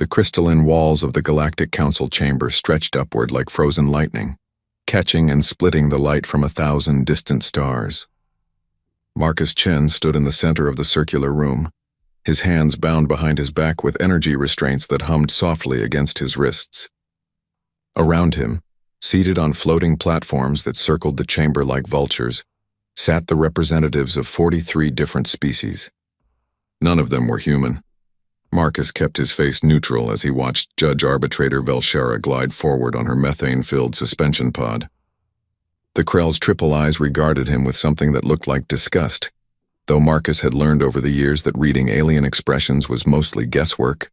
The crystalline walls of the Galactic Council chamber stretched upward like frozen lightning, catching and splitting the light from 1,000 distant stars. Marcus Chen stood in the center of the circular room, his hands bound behind his back with energy restraints that hummed softly against his wrists. Around him, seated on floating platforms that circled the chamber like vultures, sat the representatives of 43 different species. None of them were human. Marcus kept his face neutral as he watched Judge Arbitrator Velshara glide forward on her methane-filled suspension pod. The Krell's triple eyes regarded him with something that looked like disgust, though Marcus had learned over the years that reading alien expressions was mostly guesswork.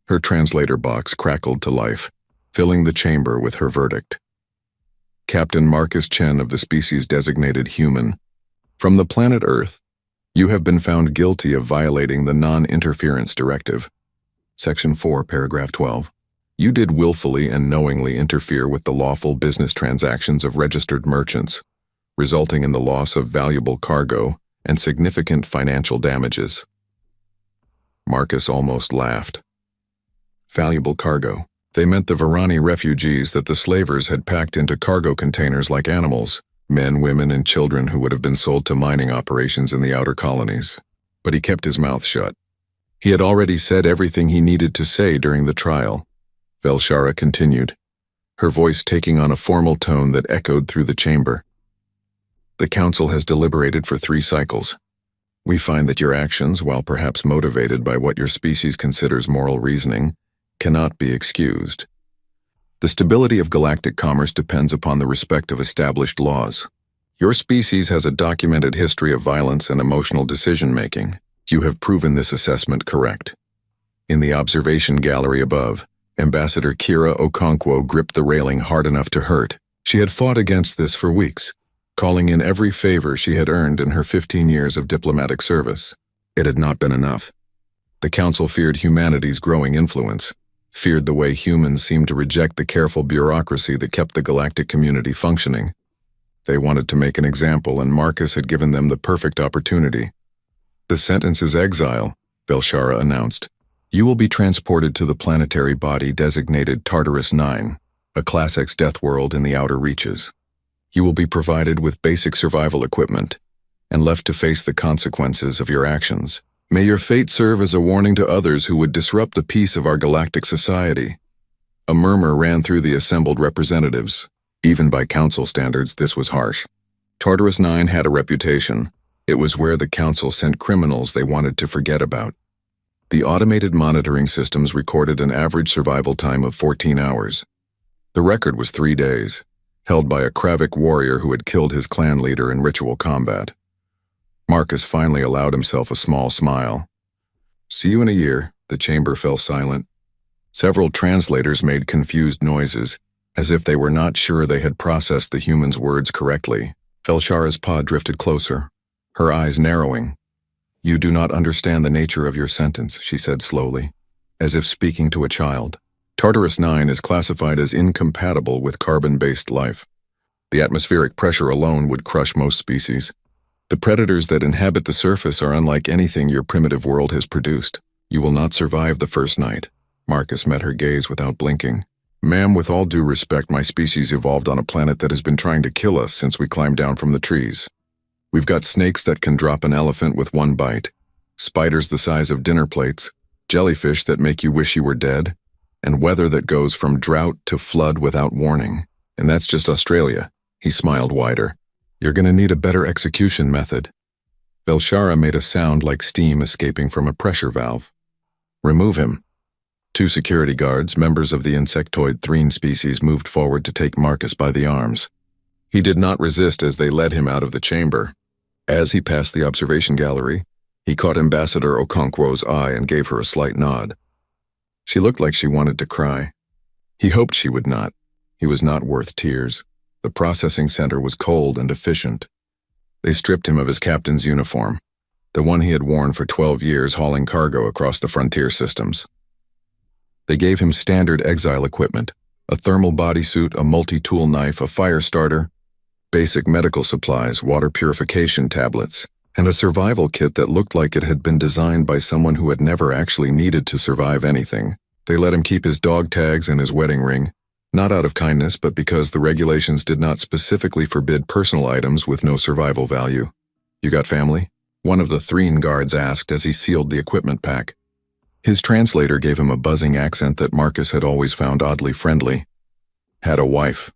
Her translator box crackled to life, filling the chamber with her verdict. Captain Marcus Chen of the species designated human, from the planet Earth, you have been found guilty of violating the Non-Interference Directive. Section 4, paragraph 12. You did willfully and knowingly interfere with the lawful business transactions of registered merchants, resulting in the loss of valuable cargo and significant financial damages. Marcus almost laughed. Valuable cargo. They meant the Varani refugees that the slavers had packed into cargo containers like animals, men, women, and children who would have been sold to mining operations in the outer colonies. But he kept his mouth shut. He had already said everything he needed to say during the trial. Velshara continued, her voice taking on a formal tone that echoed through the chamber. The council has deliberated for 3 cycles. We find that your actions, while perhaps motivated by what your species considers moral reasoning, cannot be excused. The stability of galactic commerce depends upon the respect of established laws. Your species has a documented history of violence and emotional decision-making. You have proven this assessment correct. In the observation gallery above, Ambassador Kira Okonkwo gripped the railing hard enough to hurt. She had fought against this for weeks, calling in every favor she had earned in her 15 years of diplomatic service. It had not been enough. The Council feared humanity's growing influence, feared the way humans seemed to reject the careful bureaucracy that kept the galactic community functioning. They wanted to make an example, and Marcus had given them the perfect opportunity. The sentence is exile, Velshara announced. You will be transported to the planetary body designated Tartarus 9, a Class X Deathworld in the outer reaches. You will be provided with basic survival equipment and left to face the consequences of your actions. May your fate serve as a warning to others who would disrupt the peace of our galactic society. A murmur ran through the assembled representatives. Even by council standards, this was harsh. Tartarus 9 had a reputation. It was where the council sent criminals they wanted to forget about. The automated monitoring systems recorded an average survival time of 14 hours. The record was 3 days, held by a Kravik warrior who had killed his clan leader in ritual combat. Marcus finally allowed himself a small smile. See you in a year. The chamber fell silent. Several translators made confused noises, as if they were not sure they had processed the human's words correctly. Velshara's pod drifted closer, her eyes narrowing. You do not understand the nature of your sentence, she said slowly, as if speaking to a child. Tartarus 9 is classified as incompatible with carbon-based life. The atmospheric pressure alone would crush most species. The predators that inhabit the surface are unlike anything your primitive world has produced. You will not survive the first night. Marcus met her gaze without blinking. Ma'am, with all due respect, my species evolved on a planet that has been trying to kill us since we climbed down from the trees. We've got snakes that can drop an elephant with one bite, spiders the size of dinner plates, jellyfish that make you wish you were dead, and weather that goes from drought to flood without warning. And that's just Australia. He smiled wider. You're going to need a better execution method. Velshara made a sound like steam escaping from a pressure valve. Remove him. 2 security guards, members of the insectoid threne species, moved forward to take Marcus by the arms. He did not resist as they led him out of the chamber. As he passed the observation gallery, he caught Ambassador Okonkwo's eye and gave her a slight nod. She looked like she wanted to cry. He hoped she would not. He was not worth tears. The processing center was cold and efficient. They stripped him of his captain's uniform, the one he had worn for 12 years hauling cargo across the frontier systems. They gave him standard exile equipment, a thermal bodysuit, a multi-tool knife, a fire starter, basic medical supplies, water purification tablets, and a survival kit that looked like it had been designed by someone who had never actually needed to survive anything. They let him keep his dog tags and his wedding ring, not out of kindness but because the regulations did not specifically forbid personal items with no survival value. "You got family?" one of the Threen guards asked as he sealed the equipment pack. His translator gave him a buzzing accent that Marcus had always found oddly friendly. "Had a wife,"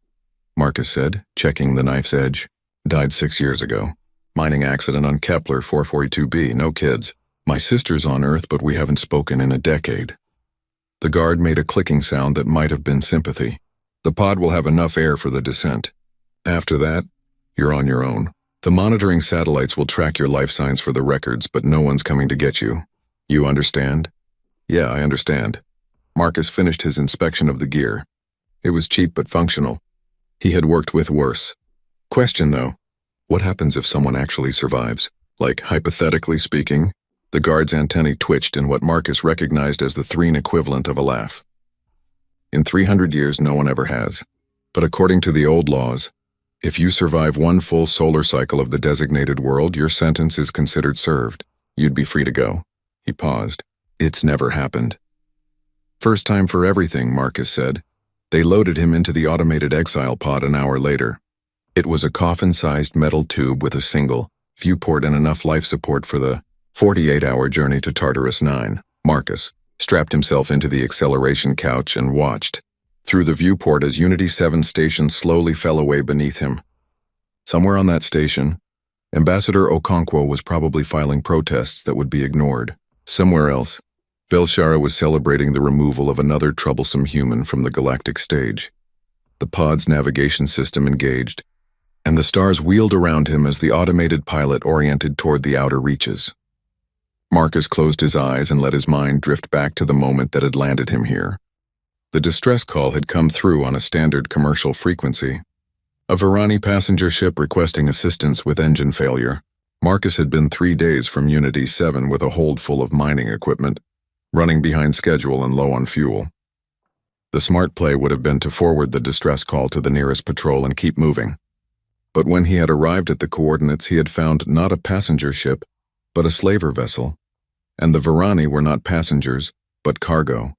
Marcus said, checking the knife's edge. "Died 6 years ago. Mining accident on Kepler 442b, no kids. My sister's on Earth, but we haven't spoken in a decade." The guard made a clicking sound that might have been sympathy. "The pod will have enough air for the descent. After that, you're on your own. The monitoring satellites will track your life signs for the records, but no one's coming to get you. You understand?" "Yeah, I understand." Marcus finished his inspection of the gear. It was cheap but functional. He had worked with worse. Question though, what happens if someone actually survives? Like, hypothetically speaking? The guard's antennae twitched in what Marcus recognized as the Threen equivalent of a laugh. "In 300 years, no one ever has. But according to the old laws, if you survive one full solar cycle of the designated world, your sentence is considered served. You'd be free to go." He paused. "It's never happened." "First time for everything," Marcus said. They loaded him into the automated exile pod an hour later. It was a coffin-sized metal tube with a single viewport and enough life support for the 48-hour journey to Tartarus 9. Marcus strapped himself into the acceleration couch and watched through the viewport as Unity 7 station slowly fell away beneath him. Somewhere on that station, Ambassador Okonkwo was probably filing protests that would be ignored. Somewhere else, Velshara was celebrating the removal of another troublesome human from the galactic stage. The pod's navigation system engaged, and the stars wheeled around him as the automated pilot oriented toward the outer reaches. Marcus closed his eyes and let his mind drift back to the moment that had landed him here. The distress call had come through on a standard commercial frequency. A Varani passenger ship requesting assistance with engine failure. Marcus had been 3 days from Unity 7 with a hold full of mining equipment, running behind schedule and low on fuel. The smart play would have been to forward the distress call to the nearest patrol and keep moving. But when he had arrived at the coordinates, he had found not a passenger ship, but a slaver vessel, and the Varani were not passengers, but cargo.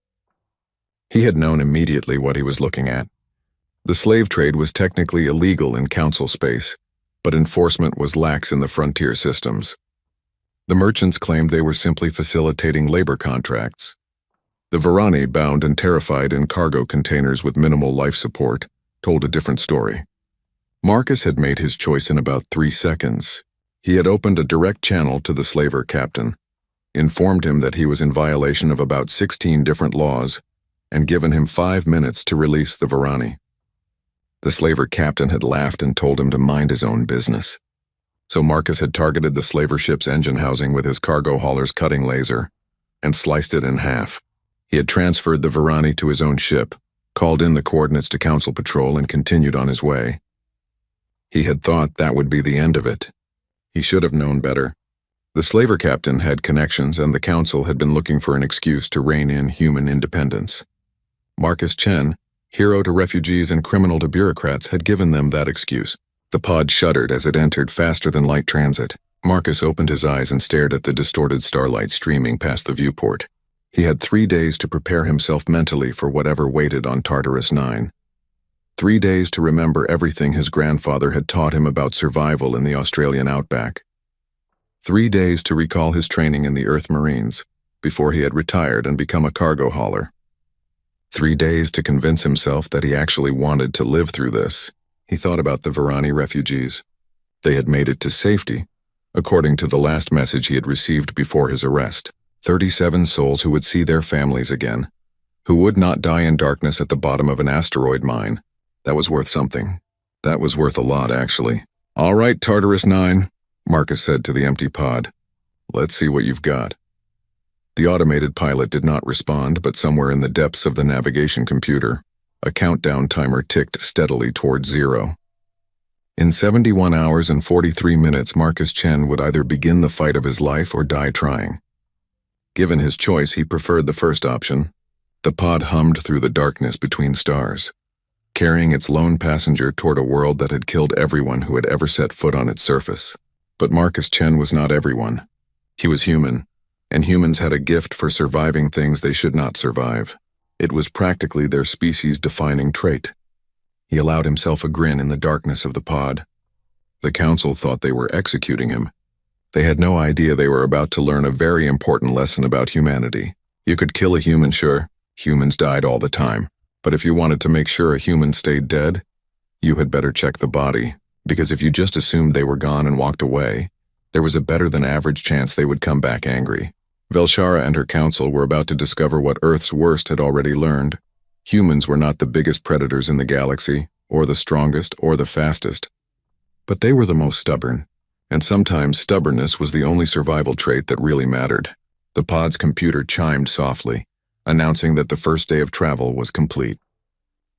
He had known immediately what he was looking at. The slave trade was technically illegal in council space, but enforcement was lax in the frontier systems. The merchants claimed they were simply facilitating labor contracts. The Varani, bound and terrified in cargo containers with minimal life support, told a different story. Marcus had made his choice in about 3 seconds. He had opened a direct channel to the slaver captain, informed him that he was in violation of about 16 different laws, and given him 5 minutes to release the Varani. The slaver captain had laughed and told him to mind his own business. So Marcus had targeted the slaver ship's engine housing with his cargo hauler's cutting laser and sliced it in half. He had transferred the Varani to his own ship, called in the coordinates to Council Patrol, and continued on his way. He had thought that would be the end of it. He should have known better. The slaver captain had connections, and the Council had been looking for an excuse to rein in human independence. Marcus Chen, hero to refugees and criminal to bureaucrats, had given them that excuse. The pod shuddered as it entered faster than light transit. Marcus opened his eyes and stared at the distorted starlight streaming past the viewport. He had 3 days to prepare himself mentally for whatever waited on Tartarus 9. 3 days to remember everything his grandfather had taught him about survival in the Australian outback. 3 days to recall his training in the Earth Marines before he had retired and become a cargo hauler. 3 days to convince himself that he actually wanted to live through this. He thought about the Varani refugees. They had made it to safety, according to the last message he had received before his arrest. 37 souls who would see their families again, who would not die in darkness at the bottom of an asteroid mine. That was worth something. That was worth a lot, actually. "All right, Tartarus 9, Marcus said to the empty pod. "Let's see what you've got." The automated pilot did not respond, but somewhere in the depths of the navigation computer, a countdown timer ticked steadily toward 0. In 71 hours and 43 minutes, Marcus Chen would either begin the fight of his life or die trying. Given his choice, he preferred the first option. The pod hummed through the darkness between stars, carrying its lone passenger toward a world that had killed everyone who had ever set foot on its surface. But Marcus Chen was not everyone. He was human, and humans had a gift for surviving things they should not survive. It was practically their species-defining trait. He allowed himself a grin in the darkness of the pod. The council thought they were executing him. They had no idea they were about to learn a very important lesson about humanity. You could kill a human, sure. Humans died all the time. But if you wanted to make sure a human stayed dead, you had better check the body, because if you just assumed they were gone and walked away, there was a better-than-average chance they would come back angry. Velshara and her council were about to discover what Earth's worst had already learned. Humans were not the biggest predators in the galaxy, or the strongest, or the fastest. But they were the most stubborn, and sometimes stubbornness was the only survival trait that really mattered. The pod's computer chimed softly, announcing that the first day of travel was complete.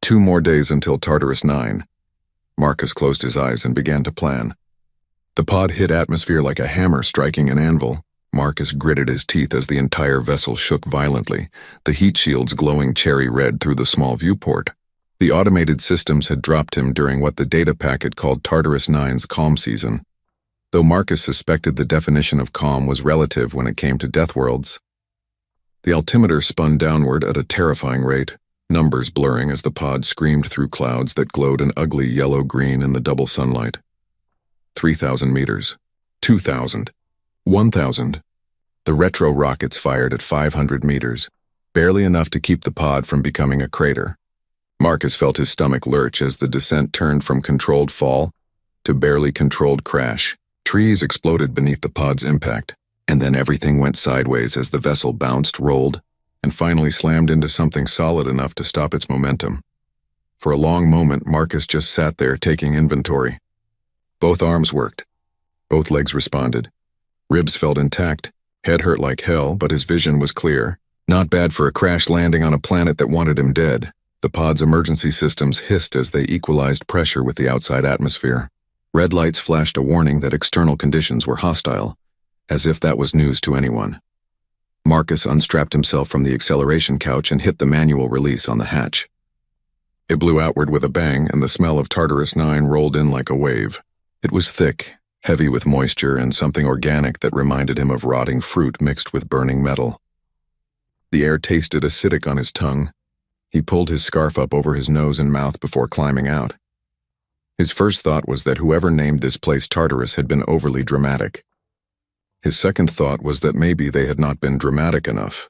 2 more days until Tartarus 9. Marcus closed his eyes and began to plan. The pod hit atmosphere like a hammer striking an anvil. Marcus gritted his teeth as the entire vessel shook violently, the heat shields glowing cherry red through the small viewport. The automated systems had dropped him during what the data packet called Tartarus 9's calm season. Though Marcus suspected the definition of calm was relative when it came to Deathworlds. The altimeter spun downward at a terrifying rate, numbers blurring as the pod screamed through clouds that glowed an ugly yellow-green in the double sunlight. 3,000 meters. 2,000. 1,000. The retro rockets fired at 500 meters, barely enough to keep the pod from becoming a crater. Marcus felt his stomach lurch as the descent turned from controlled fall to barely controlled crash. Trees exploded beneath the pod's impact, and then everything went sideways as the vessel bounced, rolled, and finally slammed into something solid enough to stop its momentum. For a long moment, Marcus just sat there taking inventory. Both arms worked. Both legs responded. Ribs felt intact, head hurt like hell, but his vision was clear. Not bad for a crash landing on a planet that wanted him dead. The pod's emergency systems hissed as they equalized pressure with the outside atmosphere. Red lights flashed a warning that external conditions were hostile, as if that was news to anyone. Marcus unstrapped himself from the acceleration couch and hit the manual release on the hatch. It blew outward with a bang, and the smell of Tartarus 9 rolled in like a wave. It was thick, heavy with moisture and something organic that reminded him of rotting fruit mixed with burning metal. The air tasted acidic on his tongue. He pulled his scarf up over his nose and mouth before climbing out. His first thought was that whoever named this place Tartarus had been overly dramatic. His second thought was that maybe they had not been dramatic enough.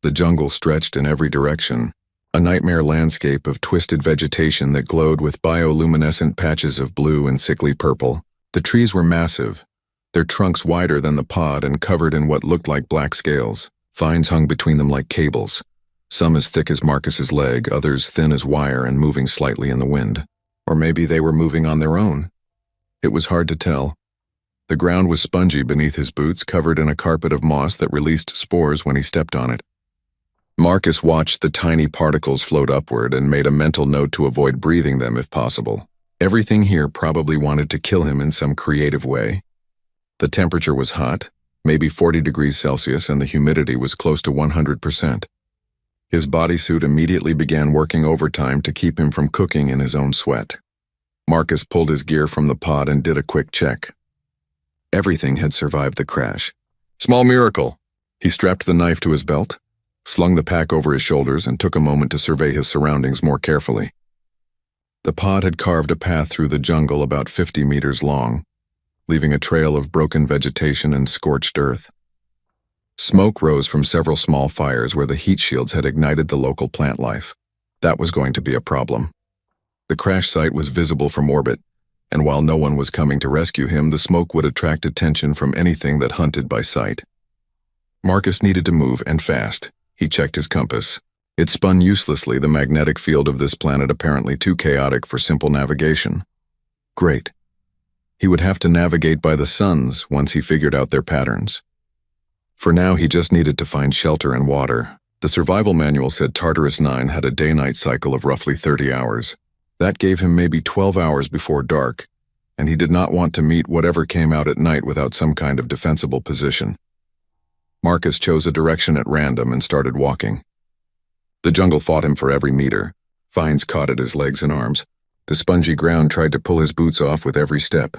The jungle stretched in every direction, a nightmare landscape of twisted vegetation that glowed with bioluminescent patches of blue and sickly purple. The trees were massive, their trunks wider than the pod and covered in what looked like black scales. Vines hung between them like cables, some as thick as Marcus's leg, others thin as wire and moving slightly in the wind. Or maybe they were moving on their own. It was hard to tell. The ground was spongy beneath his boots, covered in a carpet of moss that released spores when he stepped on it. Marcus watched the tiny particles float upward and made a mental note to avoid breathing them if possible. Everything here probably wanted to kill him in some creative way. The temperature was hot, maybe 40 degrees Celsius, and the humidity was close to 100%. His bodysuit immediately began working overtime to keep him from cooking in his own sweat. Marcus pulled his gear from the pod and did a quick check. Everything had survived the crash. Small miracle. He strapped the knife to his belt, slung the pack over his shoulders, and took a moment to survey his surroundings more carefully. The pod had carved a path through the jungle about 50 meters long, leaving a trail of broken vegetation and scorched earth. Smoke rose from several small fires where the heat shields had ignited the local plant life. That was going to be a problem. The crash site was visible from orbit, and while no one was coming to rescue him, the smoke would attract attention from anything that hunted by sight. Marcus needed to move, and fast. He checked his compass. It spun uselessly, the magnetic field of this planet apparently too chaotic for simple navigation. Great. He would have to navigate by the suns once he figured out their patterns. For now, he just needed to find shelter and water. The survival manual said Tartarus 9 had a day-night cycle of roughly 30 hours. That gave him maybe 12 hours before dark, and he did not want to meet whatever came out at night without some kind of defensible position. Marcus chose a direction at random and started walking. The jungle fought him for every meter. Vines caught at his legs and arms. The spongy ground tried to pull his boots off with every step.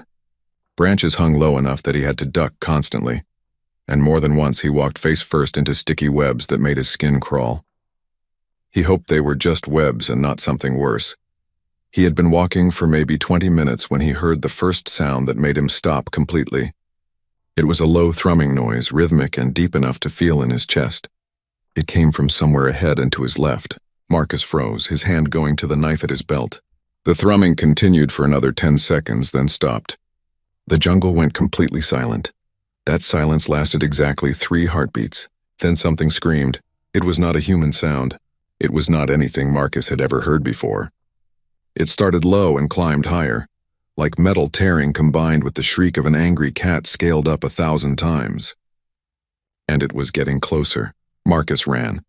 Branches hung low enough that he had to duck constantly, and more than once he walked face first into sticky webs that made his skin crawl. He hoped they were just webs and not something worse. He had been walking for maybe 20 minutes when he heard the first sound that made him stop completely. It was a low thrumming noise, rhythmic and deep enough to feel in his chest. It came from somewhere ahead and to his left. Marcus froze, his hand going to the knife at his belt. The thrumming continued for another 10 seconds, then stopped. The jungle went completely silent. That silence lasted exactly 3 heartbeats. Then something screamed. It was not a human sound. It was not anything Marcus had ever heard before. It started low and climbed higher, like metal tearing combined with the shriek of an angry cat scaled up 1,000 times. And it was getting closer. Marcus ran.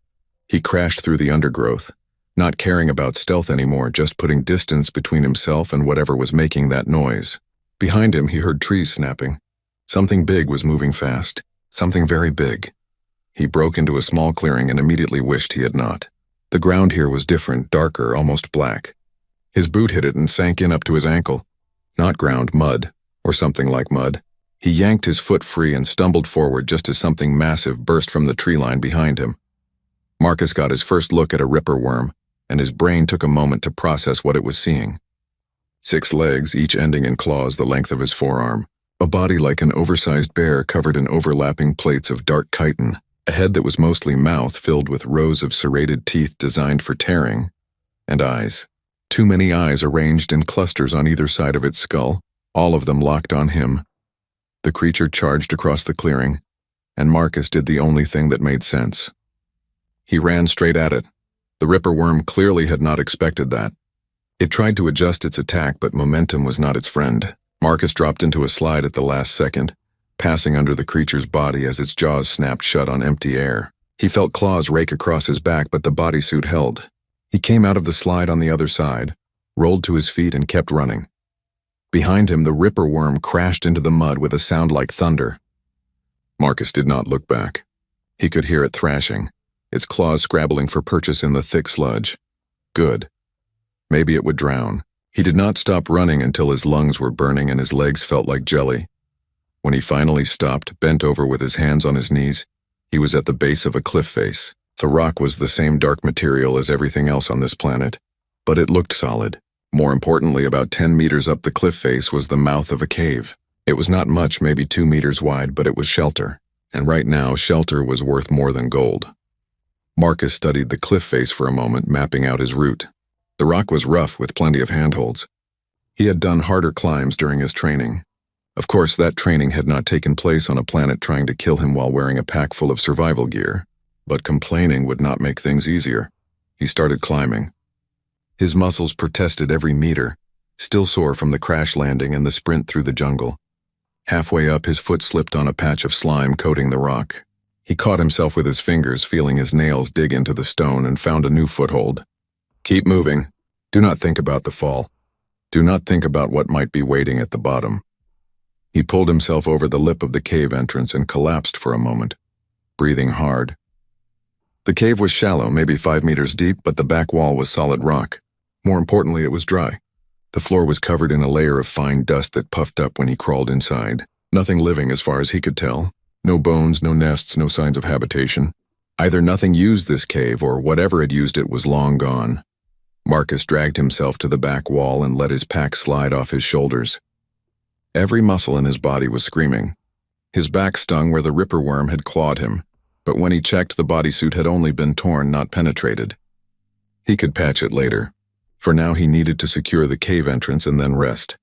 He crashed through the undergrowth, not caring about stealth anymore, just putting distance between himself and whatever was making that noise. Behind him, he heard trees snapping. Something big was moving fast. Something very big. He broke into a small clearing and immediately wished he had not. The ground here was different, darker, almost black. His boot hit it and sank in up to his ankle. Not ground, mud, or something like mud. He yanked his foot free and stumbled forward just as something massive burst from the tree line behind him. Marcus got his first look at a ripper worm, and his brain took a moment to process what it was seeing. 6 legs, each ending in claws the length of his forearm. A body like an oversized bear covered in overlapping plates of dark chitin. A head that was mostly mouth filled with rows of serrated teeth designed for tearing. And eyes. Too many eyes arranged in clusters on either side of its skull, all of them locked on him. The creature charged across the clearing, and Marcus did the only thing that made sense. He ran straight at it. The ripper worm clearly had not expected that. It tried to adjust its attack, but momentum was not its friend. Marcus dropped into a slide at the last second, passing under the creature's body as its jaws snapped shut on empty air. He felt claws rake across his back, but the bodysuit held. He came out of the slide on the other side, rolled to his feet, and kept running. Behind him, the ripper worm crashed into the mud with a sound like thunder. Marcus did not look back. He could hear it thrashing, its claws scrabbling for purchase in the thick sludge. Good. Maybe it would drown. He did not stop running until his lungs were burning and his legs felt like jelly. When he finally stopped, bent over with his hands on his knees, he was at the base of a cliff face. The rock was the same dark material as everything else on this planet, but it looked solid. More importantly, about 10 meters up the cliff face was the mouth of a cave. It was not much, maybe 2 meters wide, but it was shelter. And right now, shelter was worth more than gold. Marcus studied the cliff face for a moment, mapping out his route. The rock was rough with plenty of handholds. He had done harder climbs during his training. Of course, that training had not taken place on a planet trying to kill him while wearing a pack full of survival gear. But complaining would not make things easier. He started climbing. His muscles protested every meter, still sore from the crash landing and the sprint through the jungle. Halfway up, his foot slipped on a patch of slime coating the rock. He caught himself with his fingers, feeling his nails dig into the stone, and found a new foothold. Keep moving. Do not think about the fall. Do not think about what might be waiting at the bottom. He pulled himself over the lip of the cave entrance and collapsed for a moment, breathing hard. The cave was shallow, maybe 5 meters deep, but the back wall was solid rock. More importantly, it was dry. The floor was covered in a layer of fine dust that puffed up when he crawled inside. Nothing living as far as he could tell. No bones, no nests, no signs of habitation. Either nothing used this cave or whatever had used it was long gone. Marcus dragged himself to the back wall and let his pack slide off his shoulders. Every muscle in his body was screaming. His back stung where the ripper worm had clawed him, but when he checked, the bodysuit had only been torn, not penetrated. He could patch it later. For now, he needed to secure the cave entrance and then rest.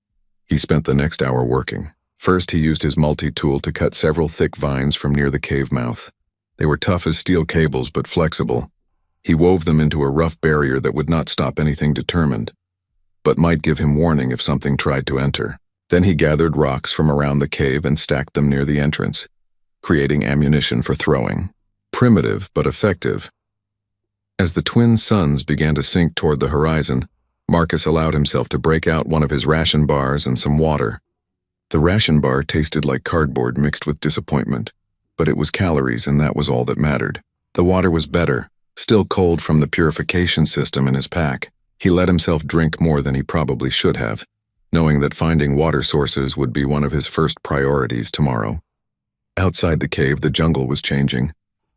He spent the next hour working. First, he used his multi-tool to cut several thick vines from near the cave mouth. They were tough as steel cables, but flexible. He wove them into a rough barrier that would not stop anything determined, but might give him warning if something tried to enter. Then he gathered rocks from around the cave and stacked them near the entrance, creating ammunition for throwing. Primitive, but effective. As the twin suns began to sink toward the horizon, Marcus allowed himself to break out one of his ration bars and some water. The ration bar tasted like cardboard mixed with disappointment, but it was calories and that was all that mattered. The water was better, still cold from the purification system in his pack. He let himself drink more than he probably should have. knowing that finding water sources would be one of his first priorities tomorrow. Outside the cave, the jungle was changing.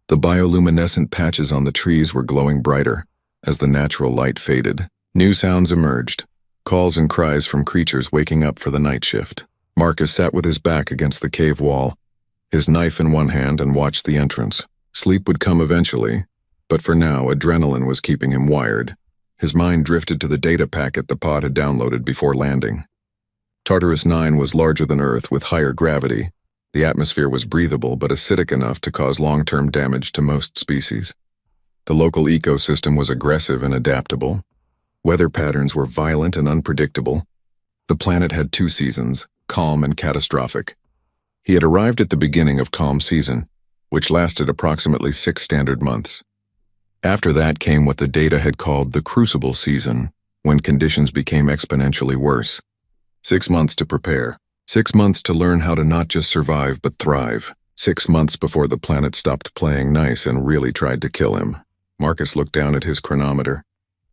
The bioluminescent patches on the trees were glowing brighter as the natural light faded. New sounds emerged, calls and cries from creatures waking up for the night shift. Marcus sat with his back against the cave wall, his knife in one hand, and watched the entrance. Sleep would come eventually, but for now, adrenaline was keeping him wired. His mind drifted to the data packet the pod had downloaded before landing. Tartarus 9 was larger than Earth with higher gravity. The atmosphere was breathable but acidic enough to cause long-term damage to most species. The local ecosystem was aggressive and adaptable. Weather patterns were violent and unpredictable. The planet had 2 seasons, calm and catastrophic. He had arrived at the beginning of calm season, which lasted approximately 6 standard months. After that came what the data had called the crucible season, when conditions became exponentially worse. 6 months to prepare. 6 months to learn how to not just survive but thrive. 6 months before the planet stopped playing nice and really tried to kill him. Marcus looked down at his chronometer.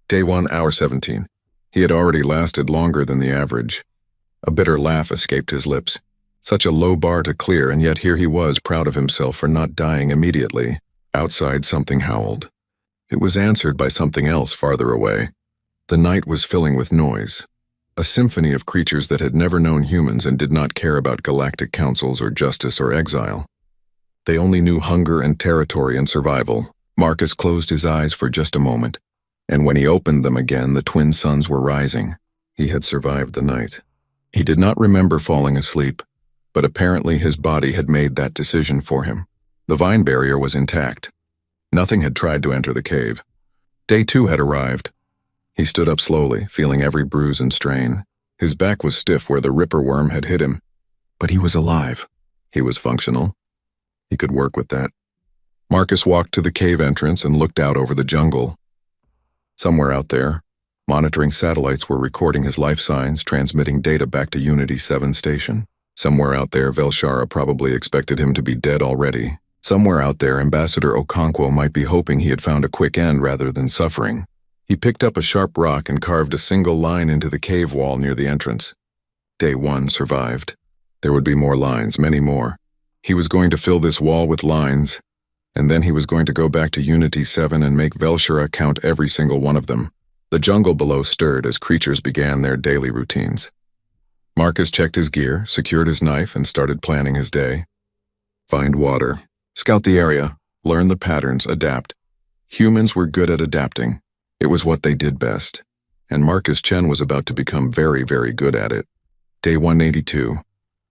Day 1, hour 17. He had already lasted longer than the average. A bitter laugh escaped his lips. Such a low bar to clear, and yet here he was, proud of himself for not dying immediately. Outside, something howled. It was answered by something else farther away. The night was filling with noise. A symphony of creatures that had never known humans and did not care about galactic councils or justice or exile. They only knew hunger and territory and survival. Marcus closed his eyes for just a moment, and when he opened them again, the twin suns were rising. He had survived the night. He did not remember falling asleep, but apparently his body had made that decision for him. The vine barrier was intact. Nothing had tried to enter the cave. Day 2 had arrived. He stood up slowly, feeling every bruise and strain. His back was stiff where the Ripper worm had hit him, but he was alive. He was functional. He could work with that. Marcus walked to the cave entrance and looked out over the jungle. Somewhere out there, monitoring satellites were recording his life signs, transmitting data back to Unity 7 station. Somewhere out there, Velshara probably expected him to be dead already. Somewhere out there, Ambassador Okonkwo might be hoping he had found a quick end rather than suffering. He picked up a sharp rock and carved a single line into the cave wall near the entrance. Day 1 survived. There would be more lines, many more. He was going to fill this wall with lines, and then he was going to go back to Unity 7 and make Velshara count every single one of them. The jungle below stirred as creatures began their daily routines. Marcus checked his gear, secured his knife, and started planning his day. Find water. Scout the area. Learn the patterns. Adapt. Humans were good at adapting. It was what they did best. And Marcus Chen was about to become very, very good at it. Day 182.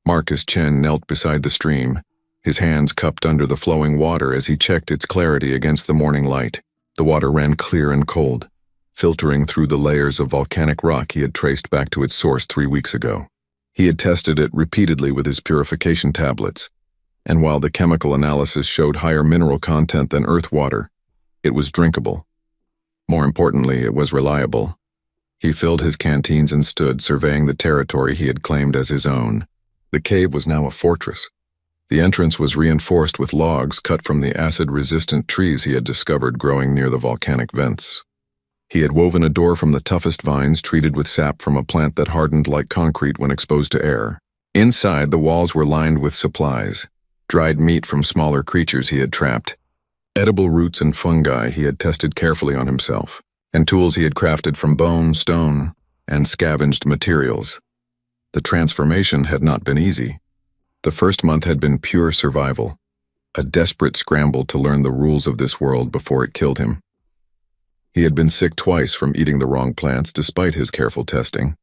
Marcus Chen knelt beside the stream, his hands cupped under the flowing water as he checked its clarity against the morning light. The water ran clear and cold, filtering through the layers of volcanic rock he had traced back to its source 3 weeks ago. He had tested it repeatedly with his purification tablets, and while the chemical analysis showed higher mineral content than Earth water, it was drinkable. More importantly, it was reliable. He filled his canteens and stood surveying the territory he had claimed as his own. The cave was now a fortress. The entrance was reinforced with logs cut from the acid-resistant trees he had discovered growing near the volcanic vents. He had woven a door from the toughest vines treated with sap from a plant that hardened like concrete when exposed to air. Inside, the walls were lined with supplies, dried meat from smaller creatures he had trapped, edible roots and fungi he had tested carefully on himself, and tools he had crafted from bone, stone, and scavenged materials. The transformation had not been easy. The first month had been pure survival, a desperate scramble to learn the rules of this world before it killed him. He had been sick twice from eating the wrong plants despite his careful testing.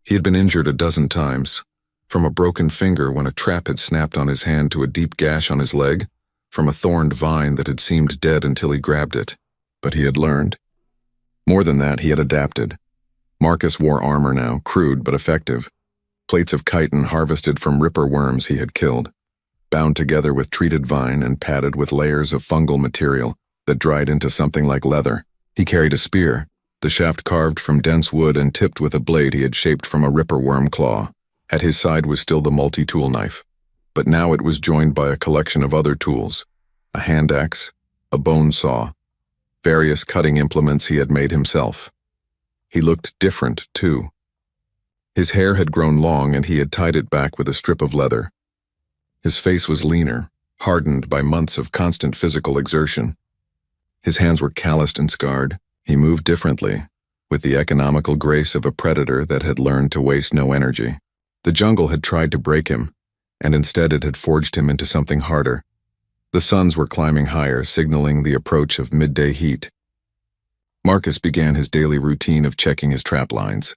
He had been injured a dozen times, from a broken finger when a trap had snapped on his hand to a deep gash on his leg, from a thorned vine that had seemed dead until he grabbed it. But he had learned. More than that, he had adapted. Marcus wore armor now, crude but effective. Plates of chitin harvested from Ripper worms he had killed, bound together with treated vine and padded with layers of fungal material that dried into something like leather. He carried a spear, the shaft carved from dense wood and tipped with a blade he had shaped from a Ripper worm claw. At his side was still the multi-tool knife, but now it was joined by a collection of other tools, a hand axe, a bone saw, various cutting implements he had made himself. He looked different, too. His hair had grown long and he had tied it back with a strip of leather. His face was leaner, hardened by months of constant physical exertion. His hands were calloused and scarred. He moved differently, with the economical grace of a predator that had learned to waste no energy. The jungle had tried to break him, and instead it had forged him into something harder. The suns were climbing higher, signaling the approach of midday heat. Marcus began his daily routine of checking his trap lines.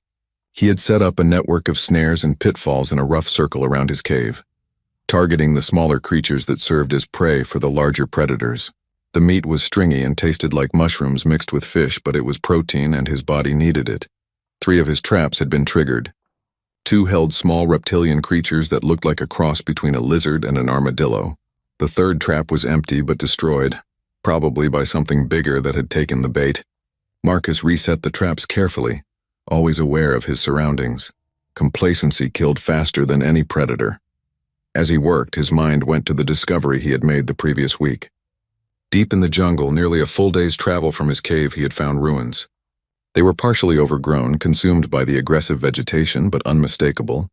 He had set up a network of snares and pitfalls in a rough circle around his cave, targeting the smaller creatures that served as prey for the larger predators. The meat was stringy and tasted like mushrooms mixed with fish, but it was protein and his body needed it. 3 of his traps had been triggered. 2 held small reptilian creatures that looked like a cross between a lizard and an armadillo. The 3rd trap was empty but destroyed, probably by something bigger that had taken the bait. Marcus reset the traps carefully, always aware of his surroundings. Complacency killed faster than any predator. As he worked, his mind went to the discovery he had made the previous week. Deep in the jungle, nearly a full day's travel from his cave, he had found ruins. They were partially overgrown, consumed by the aggressive vegetation, but unmistakable.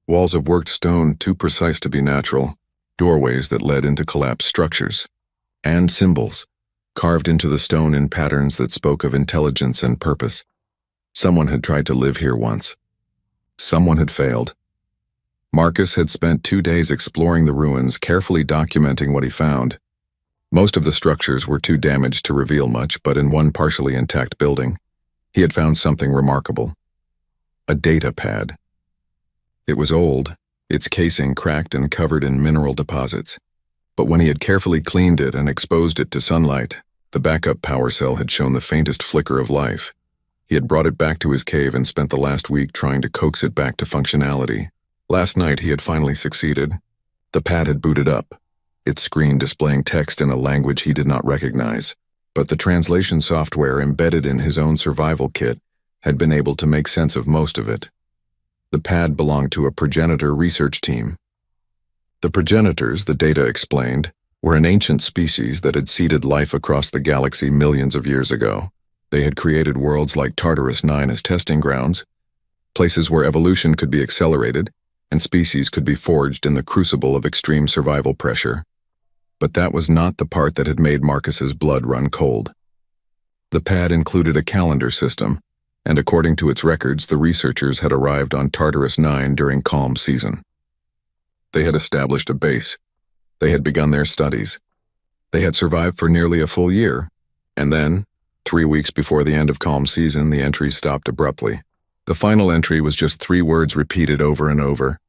Walls of worked stone too precise to be natural, doorways that led into collapsed structures, and symbols, carved into the stone in patterns that spoke of intelligence and purpose. Someone had tried to live here once. Someone had failed. Marcus had spent 2 days exploring the ruins, carefully documenting what he found. Most of the structures were too damaged to reveal much, but in one partially intact building, he had found something remarkable. A data pad. It was old, its casing cracked and covered in mineral deposits. But when he had carefully cleaned it and exposed it to sunlight, the backup power cell had shown the faintest flicker of life. He had brought it back to his cave and spent the last week trying to coax it back to functionality. Last night he had finally succeeded. The pad had booted up, its screen displaying text in a language he did not recognize, but the translation software embedded in his own survival kit had been able to make sense of most of it. The pad belonged to a progenitor research team. The progenitors, the data explained, were an ancient species that had seeded life across the galaxy millions of years ago. They had created worlds like Tartarus 9 as testing grounds, places where evolution could be accelerated and species could be forged in the crucible of extreme survival pressure. But that was not the part that had made Marcus's blood run cold. The pad included a calendar system, and according to its records, the researchers had arrived on Tartarus 9 during calm season. They had established a base. They had begun their studies. They had survived for nearly a full year, and then, 3 weeks before the end of calm season, the entries stopped abruptly. The final entry was just 3 words repeated over and over.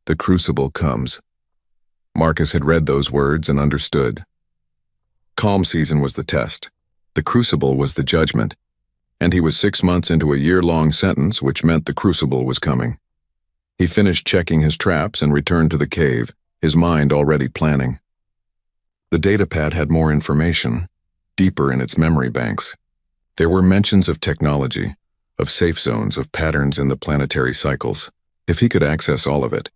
The crucible comes. Marcus had read those words and understood. Calm season was the test. The crucible was the judgment. And he was 6 months into a year-long sentence, which meant the crucible was coming. He finished checking his traps and returned to the cave, his mind already planning. The datapad had more information, deeper in its memory banks. There were mentions of technology, of safe zones, of patterns in the planetary cycles. If he could access all of it,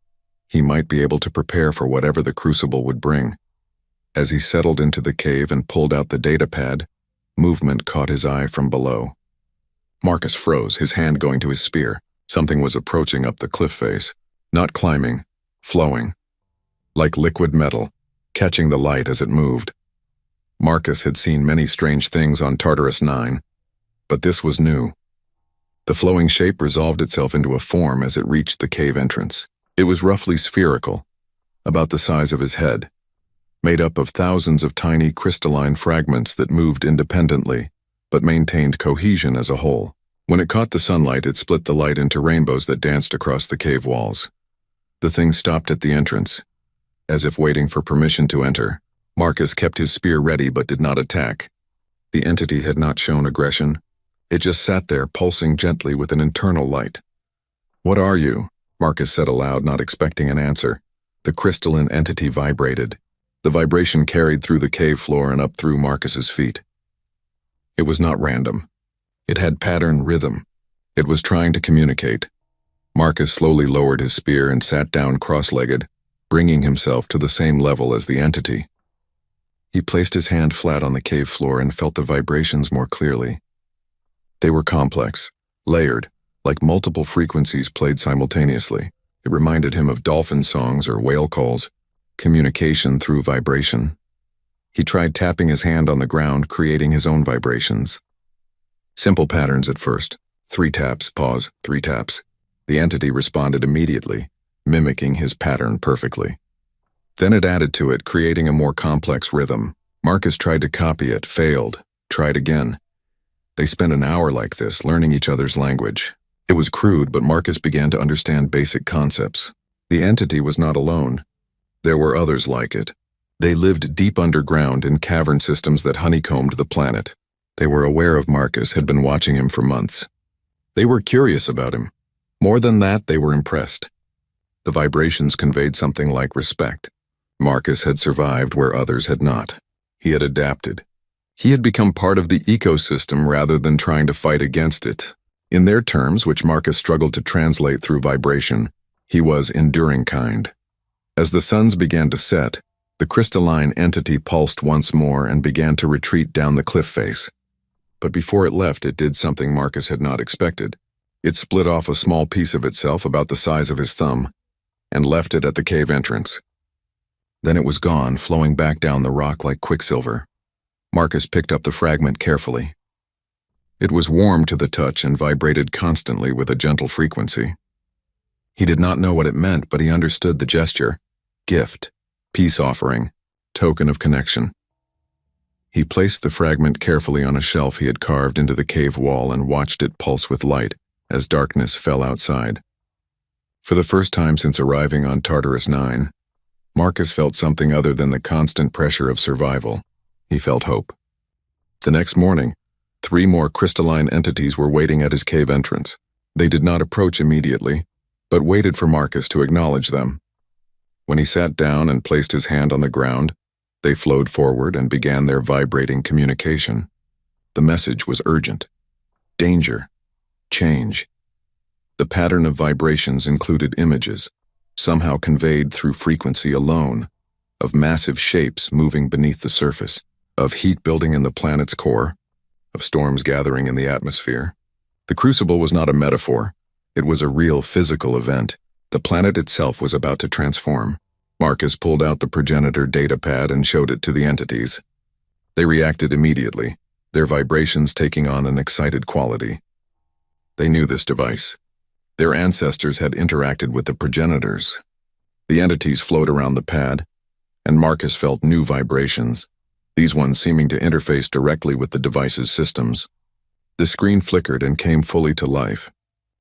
he might be able to prepare for whatever the crucible would bring. As he settled into the cave and pulled out the datapad, movement caught his eye from below. Marcus froze, his hand going to his spear. Something was approaching up the cliff face, not climbing, flowing, like liquid metal, catching the light as it moved. Marcus had seen many strange things on Tartarus 9, but this was new. The flowing shape resolved itself into a form as it reached the cave entrance. It was roughly spherical, about the size of his head, made up of thousands of tiny crystalline fragments that moved independently, but maintained cohesion as a whole. When it caught the sunlight, it split the light into rainbows that danced across the cave walls. The thing stopped at the entrance, as if waiting for permission to enter. Marcus kept his spear ready but did not attack. The entity had not shown aggression. It just sat there, pulsing gently with an internal light. "What are you?" Marcus said aloud, not expecting an answer. The crystalline entity vibrated. The vibration carried through the cave floor and up through Marcus's feet. It was not random. It had pattern, rhythm. It was trying to communicate. Marcus slowly lowered his spear and sat down cross-legged, bringing himself to the same level as the entity. He placed his hand flat on the cave floor and felt the vibrations more clearly. They were complex, layered, like multiple frequencies played simultaneously. It reminded him of dolphin songs or whale calls, communication through vibration. He tried tapping his hand on the ground, creating his own vibrations. Simple patterns at first. 3 taps, pause, 3 taps. The entity responded immediately, mimicking his pattern perfectly. Then it added to it, creating a more complex rhythm. Marcus tried to copy it, failed, tried again. They spent an hour like this, learning each other's language. It was crude, but Marcus began to understand basic concepts. The entity was not alone. There were others like it. They lived deep underground in cavern systems that honeycombed the planet. They were aware of Marcus, had been watching him for months. They were curious about him. More than that, they were impressed. The vibrations conveyed something like respect. Marcus had survived where others had not. He had adapted. He had become part of the ecosystem rather than trying to fight against it. In their terms, which Marcus struggled to translate through vibration, he was enduring kind. As the suns began to set, the crystalline entity pulsed once more and began to retreat down the cliff face. But before it left, it did something Marcus had not expected. It split off a small piece of itself about the size of his thumb and left it at the cave entrance. Then it was gone, flowing back down the rock like quicksilver. Marcus picked up the fragment carefully. It was warm to the touch and vibrated constantly with a gentle frequency. He did not know what it meant, but he understood the gesture. Gift, peace offering, token of connection. He placed the fragment carefully on a shelf he had carved into the cave wall and watched it pulse with light as darkness fell outside. For the first time since arriving on Tartarus 9, Marcus felt something other than the constant pressure of survival. He felt hope. The next morning, 3 more crystalline entities were waiting at his cave entrance. They did not approach immediately, but waited for Marcus to acknowledge them. When he sat down and placed his hand on the ground, they flowed forward and began their vibrating communication. The message was urgent. Danger. Change. The pattern of vibrations included images, somehow conveyed through frequency alone, of massive shapes moving beneath the surface, of heat building in the planet's core, of storms gathering in the atmosphere. The crucible was not a metaphor. It was a real physical event. The planet itself was about to transform. Marcus pulled out the progenitor data pad and showed it to the entities. They reacted immediately, their vibrations taking on an excited quality. They knew this device. Their ancestors had interacted with the progenitors. The entities flowed around the pad, and Marcus felt new vibrations, these ones seeming to interface directly with the device's systems. The screen flickered and came fully to life.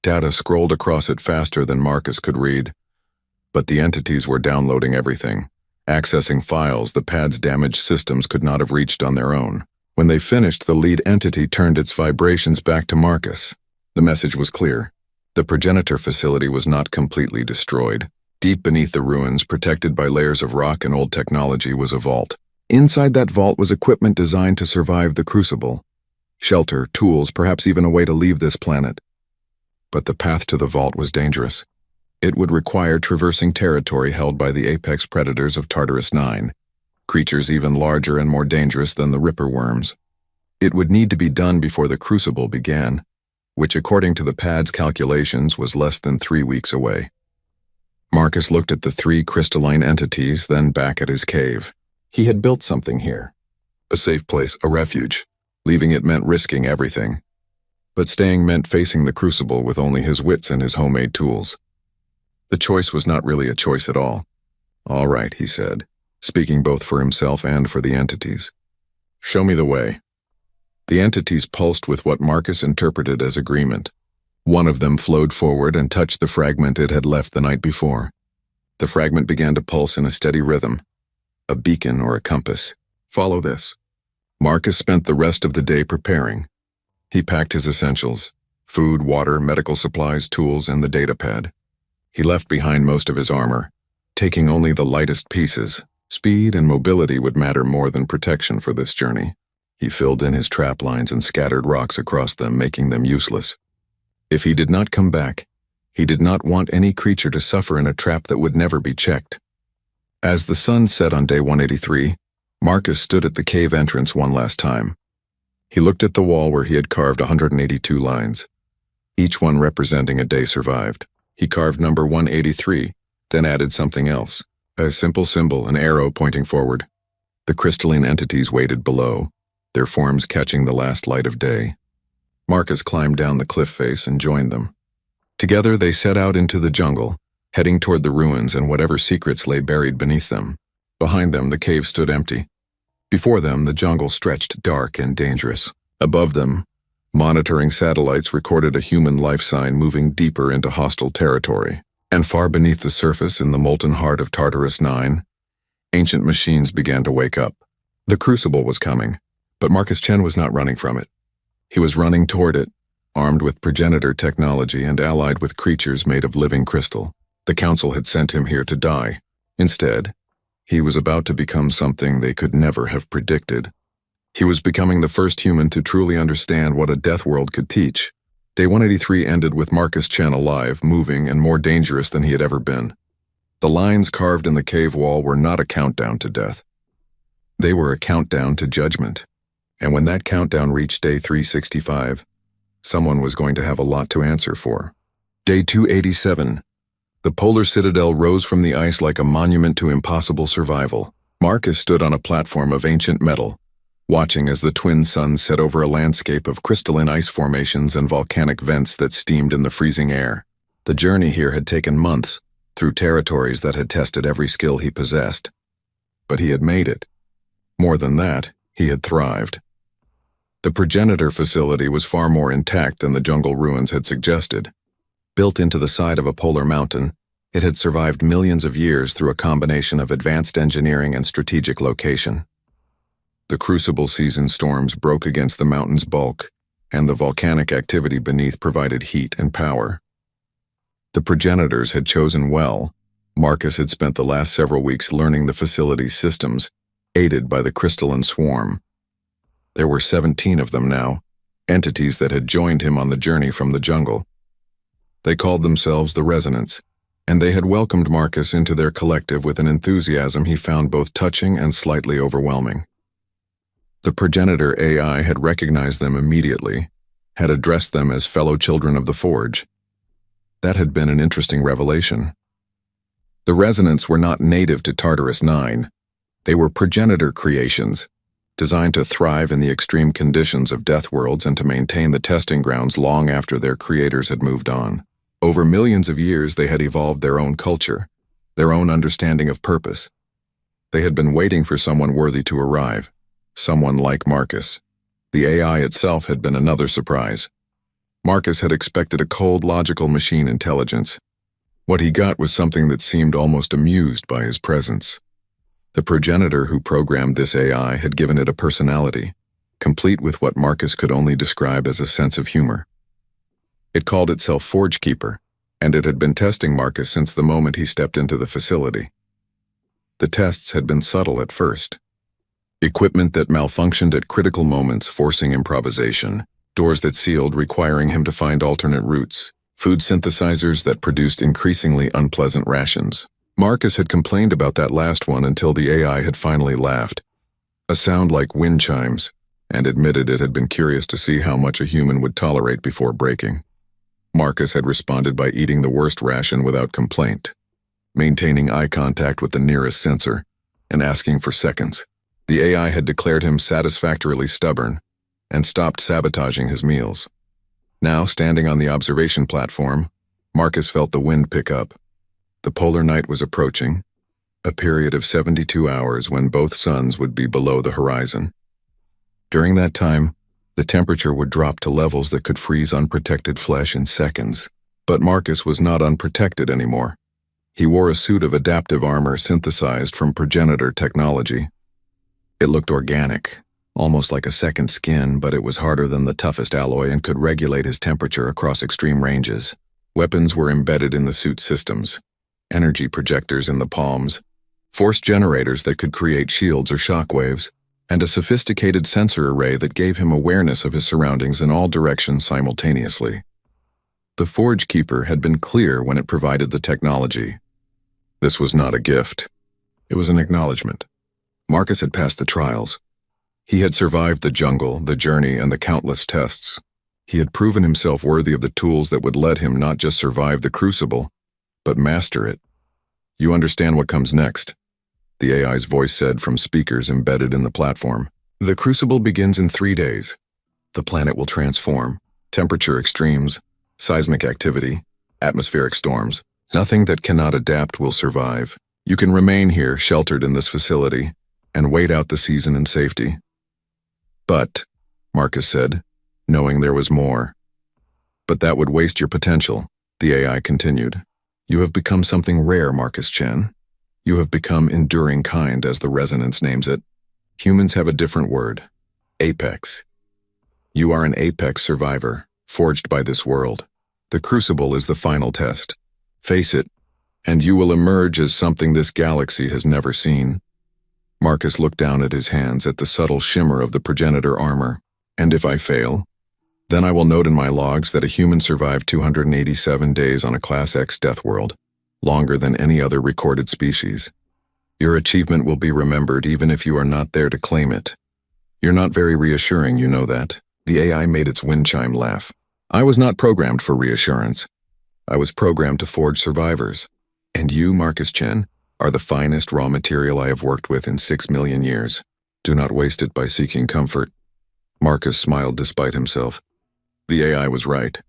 Data scrolled across it faster than Marcus could read. But the entities were downloading everything, accessing files the pad's damaged systems could not have reached on their own. When they finished, the lead entity turned its vibrations back to Marcus. The message was clear. The progenitor facility was not completely destroyed. Deep beneath the ruins, protected by layers of rock and old technology, was a vault. Inside that vault was equipment designed to survive the crucible. Shelter, tools, perhaps even a way to leave this planet. But the path to the vault was dangerous. It would require traversing territory held by the apex predators of Tartarus 9, creatures even larger and more dangerous than the Ripper worms. It would need to be done before the crucible began, which according to the pad's calculations was less than 3 weeks away. Marcus looked at the 3 crystalline entities, then back at his cave. He had built something here. A safe place, a refuge. Leaving it meant risking everything. But staying meant facing the crucible with only his wits and his homemade tools. The choice was not really a choice at all. "All right," he said, speaking both for himself and for the entities. "Show me the way." The entities pulsed with what Marcus interpreted as agreement. One of them flowed forward and touched the fragment it had left the night before. The fragment began to pulse in a steady rhythm, a beacon or a compass. "Follow this." Marcus spent the rest of the day preparing. He packed his essentials, food, water, medical supplies, tools, and the data pad. He left behind most of his armor, taking only the lightest pieces. Speed and mobility would matter more than protection for this journey. He filled in his trap lines and scattered rocks across them, making them useless. If he did not come back, he did not want any creature to suffer in a trap that would never be checked. As the sun set on day 183, Marcus stood at the cave entrance one last time. He looked at the wall where he had carved 182 lines. each one representing a day survived. He carved number 183, then added something else, a simple symbol, an arrow pointing forward. The crystalline entities waited below, their forms catching the last light of day. Marcus climbed down the cliff face and joined them. Together they set out into the jungle, heading toward the ruins and whatever secrets lay buried beneath them. Behind them, the cave stood empty. Before them, the jungle stretched dark and dangerous. Above them, monitoring satellites recorded a human life sign moving deeper into hostile territory. And far beneath the surface, in the molten heart of Tartarus 9, ancient machines began to wake up. The Crucible was coming, but Marcus Chen was not running from it. He was running toward it, armed with progenitor technology and allied with creatures made of living crystal. The Council had sent him here to die. Instead, he was about to become something they could never have predicted. He was becoming the first human to truly understand what a Deathworld could teach. Day 183 ended with Marcus Chen alive, moving, and more dangerous than he had ever been. The lines carved in the cave wall were not a countdown to death. They were a countdown to judgment. And when that countdown reached day 365, someone was going to have a lot to answer for. Day 287. The polar citadel rose from the ice like a monument to impossible survival. Marcus stood on a platform of ancient metal, watching as the twin suns set over a landscape of crystalline ice formations and volcanic vents that steamed in the freezing air. The journey here had taken months, through territories that had tested every skill he possessed. But he had made it. More than that, he had thrived. The progenitor facility was far more intact than the jungle ruins had suggested. Built into the side of a polar mountain, it had survived millions of years through a combination of advanced engineering and strategic location. The Crucible season storms broke against the mountain's bulk, and the volcanic activity beneath provided heat and power. The progenitors had chosen well. Marcus had spent the last several weeks learning the facility's systems, aided by the crystalline swarm. There were 17 of them now, entities that had joined him on the journey from the jungle. They called themselves the Resonance, and they had welcomed Marcus into their collective with an enthusiasm he found both touching and slightly overwhelming. The progenitor AI had recognized them immediately, had addressed them as fellow children of the Forge. That had been an interesting revelation. The Resonance were not native to Tartarus 9. They were progenitor creations, designed to thrive in the extreme conditions of Deathworlds and to maintain the testing grounds long after their creators had moved on. Over millions of years, they had evolved their own culture, their own understanding of purpose. They had been waiting for someone worthy to arrive, someone like Marcus. The AI itself had been another surprise. Marcus had expected a cold, logical machine intelligence. What he got was something that seemed almost amused by his presence. The progenitor who programmed this AI had given it a personality, complete with what Marcus could only describe as a sense of humor. It called itself Forge Keeper, and it had been testing Marcus since the moment he stepped into the facility. The tests had been subtle at first. Equipment that malfunctioned at critical moments, forcing improvisation, doors that sealed requiring him to find alternate routes, food synthesizers that produced increasingly unpleasant rations. Marcus had complained about that last one until the AI had finally laughed, a sound like wind chimes, and admitted it had been curious to see how much a human would tolerate before breaking. Marcus had responded by eating the worst ration without complaint, maintaining eye contact with the nearest sensor, and asking for seconds. The AI had declared him satisfactorily stubborn and stopped sabotaging his meals. Now, standing on the observation platform, Marcus felt the wind pick up. The polar night was approaching, a period of 72 hours when both suns would be below the horizon. During that time, the temperature would drop to levels that could freeze unprotected flesh in seconds. But Marcus was not unprotected anymore. He wore a suit of adaptive armor synthesized from progenitor technology. It looked organic, almost like a second skin, but it was harder than the toughest alloy and could regulate his temperature across extreme ranges. Weapons were embedded in the suit's systems, energy projectors in the palms, force generators that could create shields or shockwaves, and a sophisticated sensor array that gave him awareness of his surroundings in all directions simultaneously. The Forge Keeper had been clear when it provided the technology. This was not a gift. It was an acknowledgement. Marcus had passed the trials. He had survived the jungle, the journey, and the countless tests. He had proven himself worthy of the tools that would let him not just survive the crucible, but master it. You understand what comes next, the AI's voice said from speakers embedded in the platform. The crucible begins in 3 days. The planet will transform. Temperature extremes, seismic activity, atmospheric storms. Nothing that cannot adapt will survive. You can remain here, sheltered in this facility, and wait out the season in safety. But, Marcus said, knowing there was more. But that would waste your potential, the AI continued. You have become something rare, Marcus Chen. You have become enduring kind, as the resonance names it. Humans have a different word. Apex. You are an apex survivor, forged by this world. The crucible is the final test. Face it, and you will emerge as something this galaxy has never seen. Marcus looked down at his hands at the subtle shimmer of the progenitor armor. And if I fail, then I will note in my logs that a human survived 287 days on a Class X Deathworld, longer than any other recorded species. Your achievement will be remembered even if you are not there to claim it. You're not very reassuring, you know that. The AI made its wind chime laugh. I was not programmed for reassurance. I was programmed to forge survivors. And you, Marcus Chen, are the finest raw material I have worked with in 6 million years. Do not waste it by seeking comfort. Marcus smiled despite himself. The AI was right.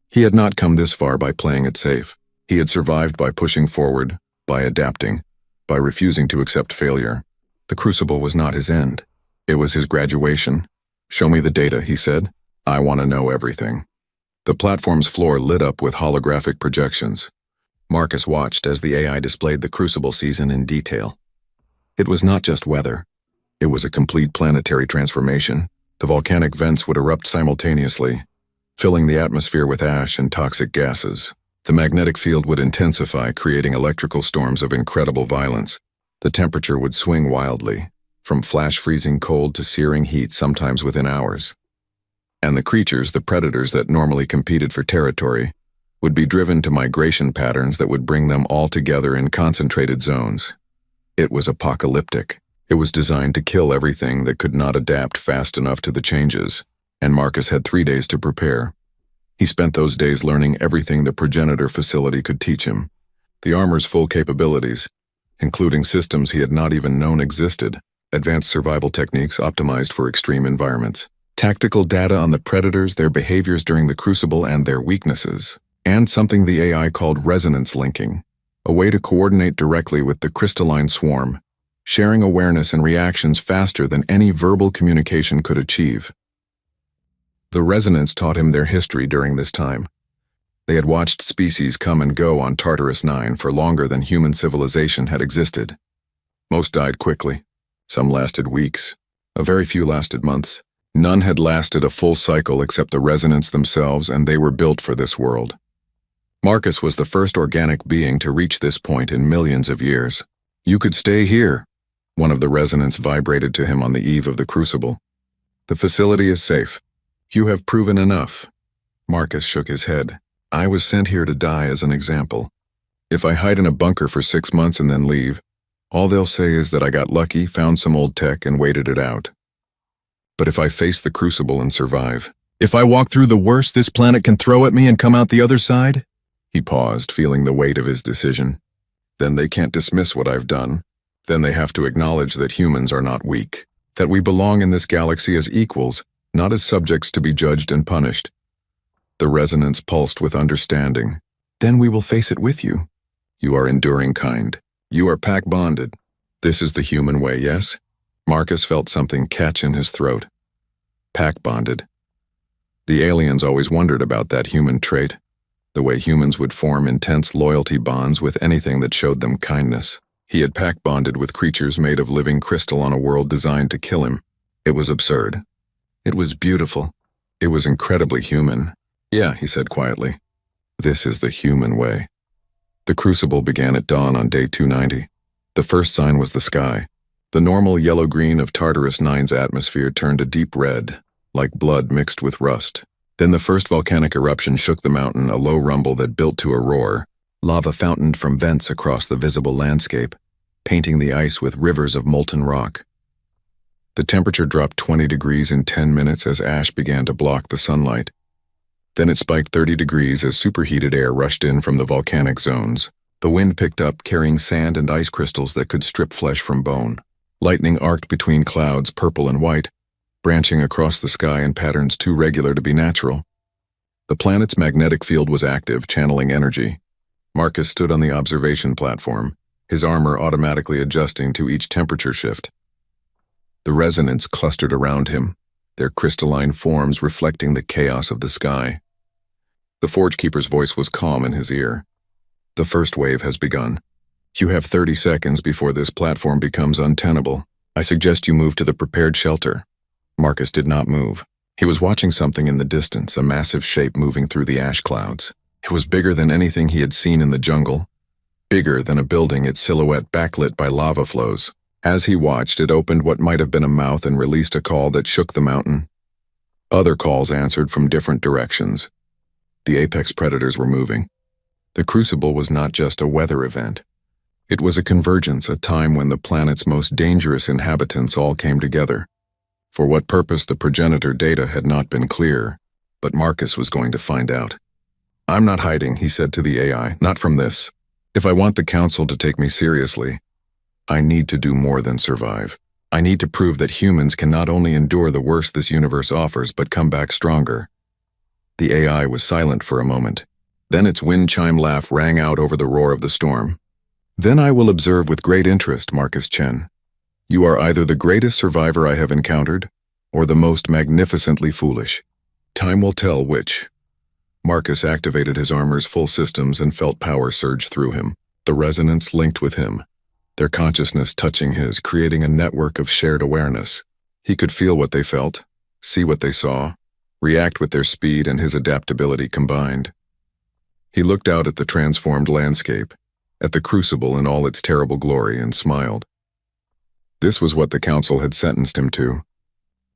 He had not come this far by playing it safe. He had survived by pushing forward, by adapting, by refusing to accept failure. The crucible was not his end. It was his graduation. Show me the data, he said. I want to know everything. The platform's floor lit up with holographic projections. Marcus watched as the AI displayed the crucible season in detail. It was not just weather. It was a complete planetary transformation. The volcanic vents would erupt simultaneously, filling the atmosphere with ash and toxic gases. The magnetic field would intensify, creating electrical storms of incredible violence. The temperature would swing wildly, from flash-freezing cold to searing heat sometimes within hours. And the creatures, the predators that normally competed for territory, would be driven to migration patterns that would bring them all together in concentrated zones. It was apocalyptic. It was designed to kill everything that could not adapt fast enough to the changes, and Marcus had 3 days to prepare. He spent those days learning everything the progenitor facility could teach him. The armor's full capabilities, including systems he had not even known existed, advanced survival techniques optimized for extreme environments, tactical data on the predators, their behaviors during the crucible, and their weaknesses, and something the AI called resonance linking, a way to coordinate directly with the crystalline swarm, sharing awareness and reactions faster than any verbal communication could achieve. The resonance taught him their history during this time. They had watched species come and go on Tartarus 9 for longer than human civilization had existed. Most died quickly. Some lasted weeks. A very few lasted months. None had lasted a full cycle except the resonance themselves, and they were built for this world. Marcus was the first organic being to reach this point in millions of years. You could stay here, one of the resonance vibrated to him on the eve of the crucible. The facility is safe. You have proven enough. Marcus shook his head. I was sent here to die as an example. If I hide in a bunker for 6 months and then leave, all they'll say is that I got lucky, found some old tech, and waited it out. But if I face the crucible and survive, if I walk through the worst this planet can throw at me and come out the other side? He paused, feeling the weight of his decision. Then they can't dismiss what I've done. Then they have to acknowledge that humans are not weak, that we belong in this galaxy as equals, not as subjects to be judged and punished. The resonance pulsed with understanding. Then we will face it with you. You are enduring kind. You are pack-bonded. This is the human way, yes? Marcus felt something catch in his throat. Pack-bonded. The aliens always wondered about that human trait, the way humans would form intense loyalty bonds with anything that showed them kindness. He had pack-bonded with creatures made of living crystal on a world designed to kill him. It was absurd. It was beautiful. It was incredibly human. Yeah, he said quietly. This is the human way. The crucible began at dawn on day 290. The first sign was the sky. The normal yellow-green of Tartarus 9's atmosphere turned a deep red, like blood mixed with rust. Then the first volcanic eruption shook the mountain, a low rumble that built to a roar. Lava fountained from vents across the visible landscape, painting the ice with rivers of molten rock. The temperature dropped 20 degrees in 10 minutes as ash began to block the sunlight. Then it spiked 30 degrees as superheated air rushed in from the volcanic zones. The wind picked up, carrying sand and ice crystals that could strip flesh from bone. Lightning arced between clouds, purple and white, branching across the sky in patterns too regular to be natural. The planet's magnetic field was active, channeling energy. Marcus stood on the observation platform, his armor automatically adjusting to each temperature shift. The resonance clustered around him, their crystalline forms reflecting the chaos of the sky. The Forge Keeper's voice was calm in his ear. The first wave has begun. You have 30 seconds before this platform becomes untenable. I suggest you move to the prepared shelter. Marcus did not move. He was watching something in the distance, a massive shape moving through the ash clouds. It was bigger than anything he had seen in the jungle, bigger than a building, its silhouette backlit by lava flows. As he watched, it opened what might have been a mouth and released a call that shook the mountain. Other calls answered from different directions. The apex predators were moving. The Crucible was not just a weather event. It was a convergence, a time when the planet's most dangerous inhabitants all came together. For what purpose the progenitor data had not been clear, but Marcus was going to find out. I'm not hiding, he said to the AI, not from this. If I want the Council to take me seriously, I need to do more than survive. I need to prove that humans can not only endure the worst this universe offers, but come back stronger. The AI was silent for a moment. Then its wind chime laugh rang out over the roar of the storm. Then I will observe with great interest, Marcus Chen. You are either the greatest survivor I have encountered, or the most magnificently foolish. Time will tell which. Marcus activated his armor's full systems and felt power surge through him. The resonance linked with him, their consciousness touching his, creating a network of shared awareness. He could feel what they felt, see what they saw, react with their speed and his adaptability combined. He looked out at the transformed landscape, at the Crucible in all its terrible glory, and smiled. This was what the Council had sentenced him to.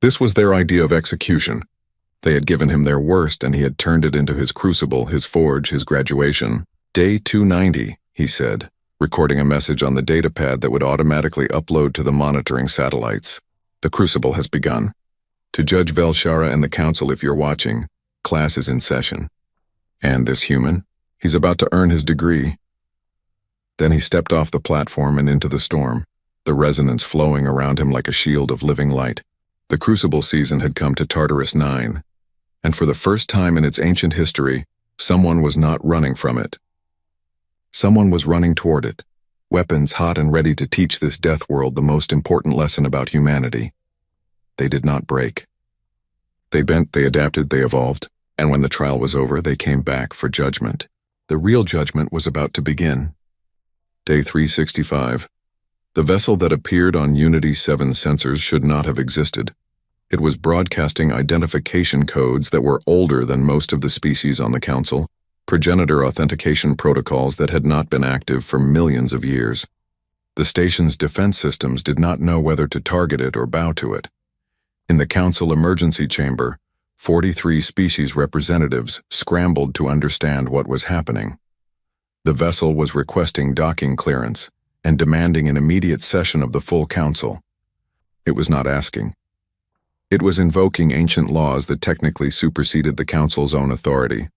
This was their idea of execution. They had given him their worst, and he had turned it into his crucible, his forge, his graduation. Day 290, he said, recording a message on the datapad that would automatically upload to the monitoring satellites. The Crucible has begun. To Judge Velshara and the Council, if you're watching, class is in session. And this human? He's about to earn his degree. Then he stepped off the platform and into the storm, the resonance flowing around him like a shield of living light. The Crucible season had come to Tartarus 9, and for the first time in its ancient history, someone was not running from it. Someone was running toward it, weapons hot and ready to teach this Deathworld the most important lesson about humanity. They did not break. They bent, they adapted, they evolved, and when the trial was over, they came back for judgment. The real judgment was about to begin. Day 365. The vessel that appeared on Unity 7 sensors should not have existed. It was broadcasting identification codes that were older than most of the species on the Council, progenitor authentication protocols that had not been active for millions of years. The station's defense systems did not know whether to target it or bow to it. In the Council emergency chamber, 43 species representatives scrambled to understand what was happening. The vessel was requesting docking clearance and demanding an immediate session of the full Council. It was not asking. It was invoking ancient laws that technically superseded the Council's own authority,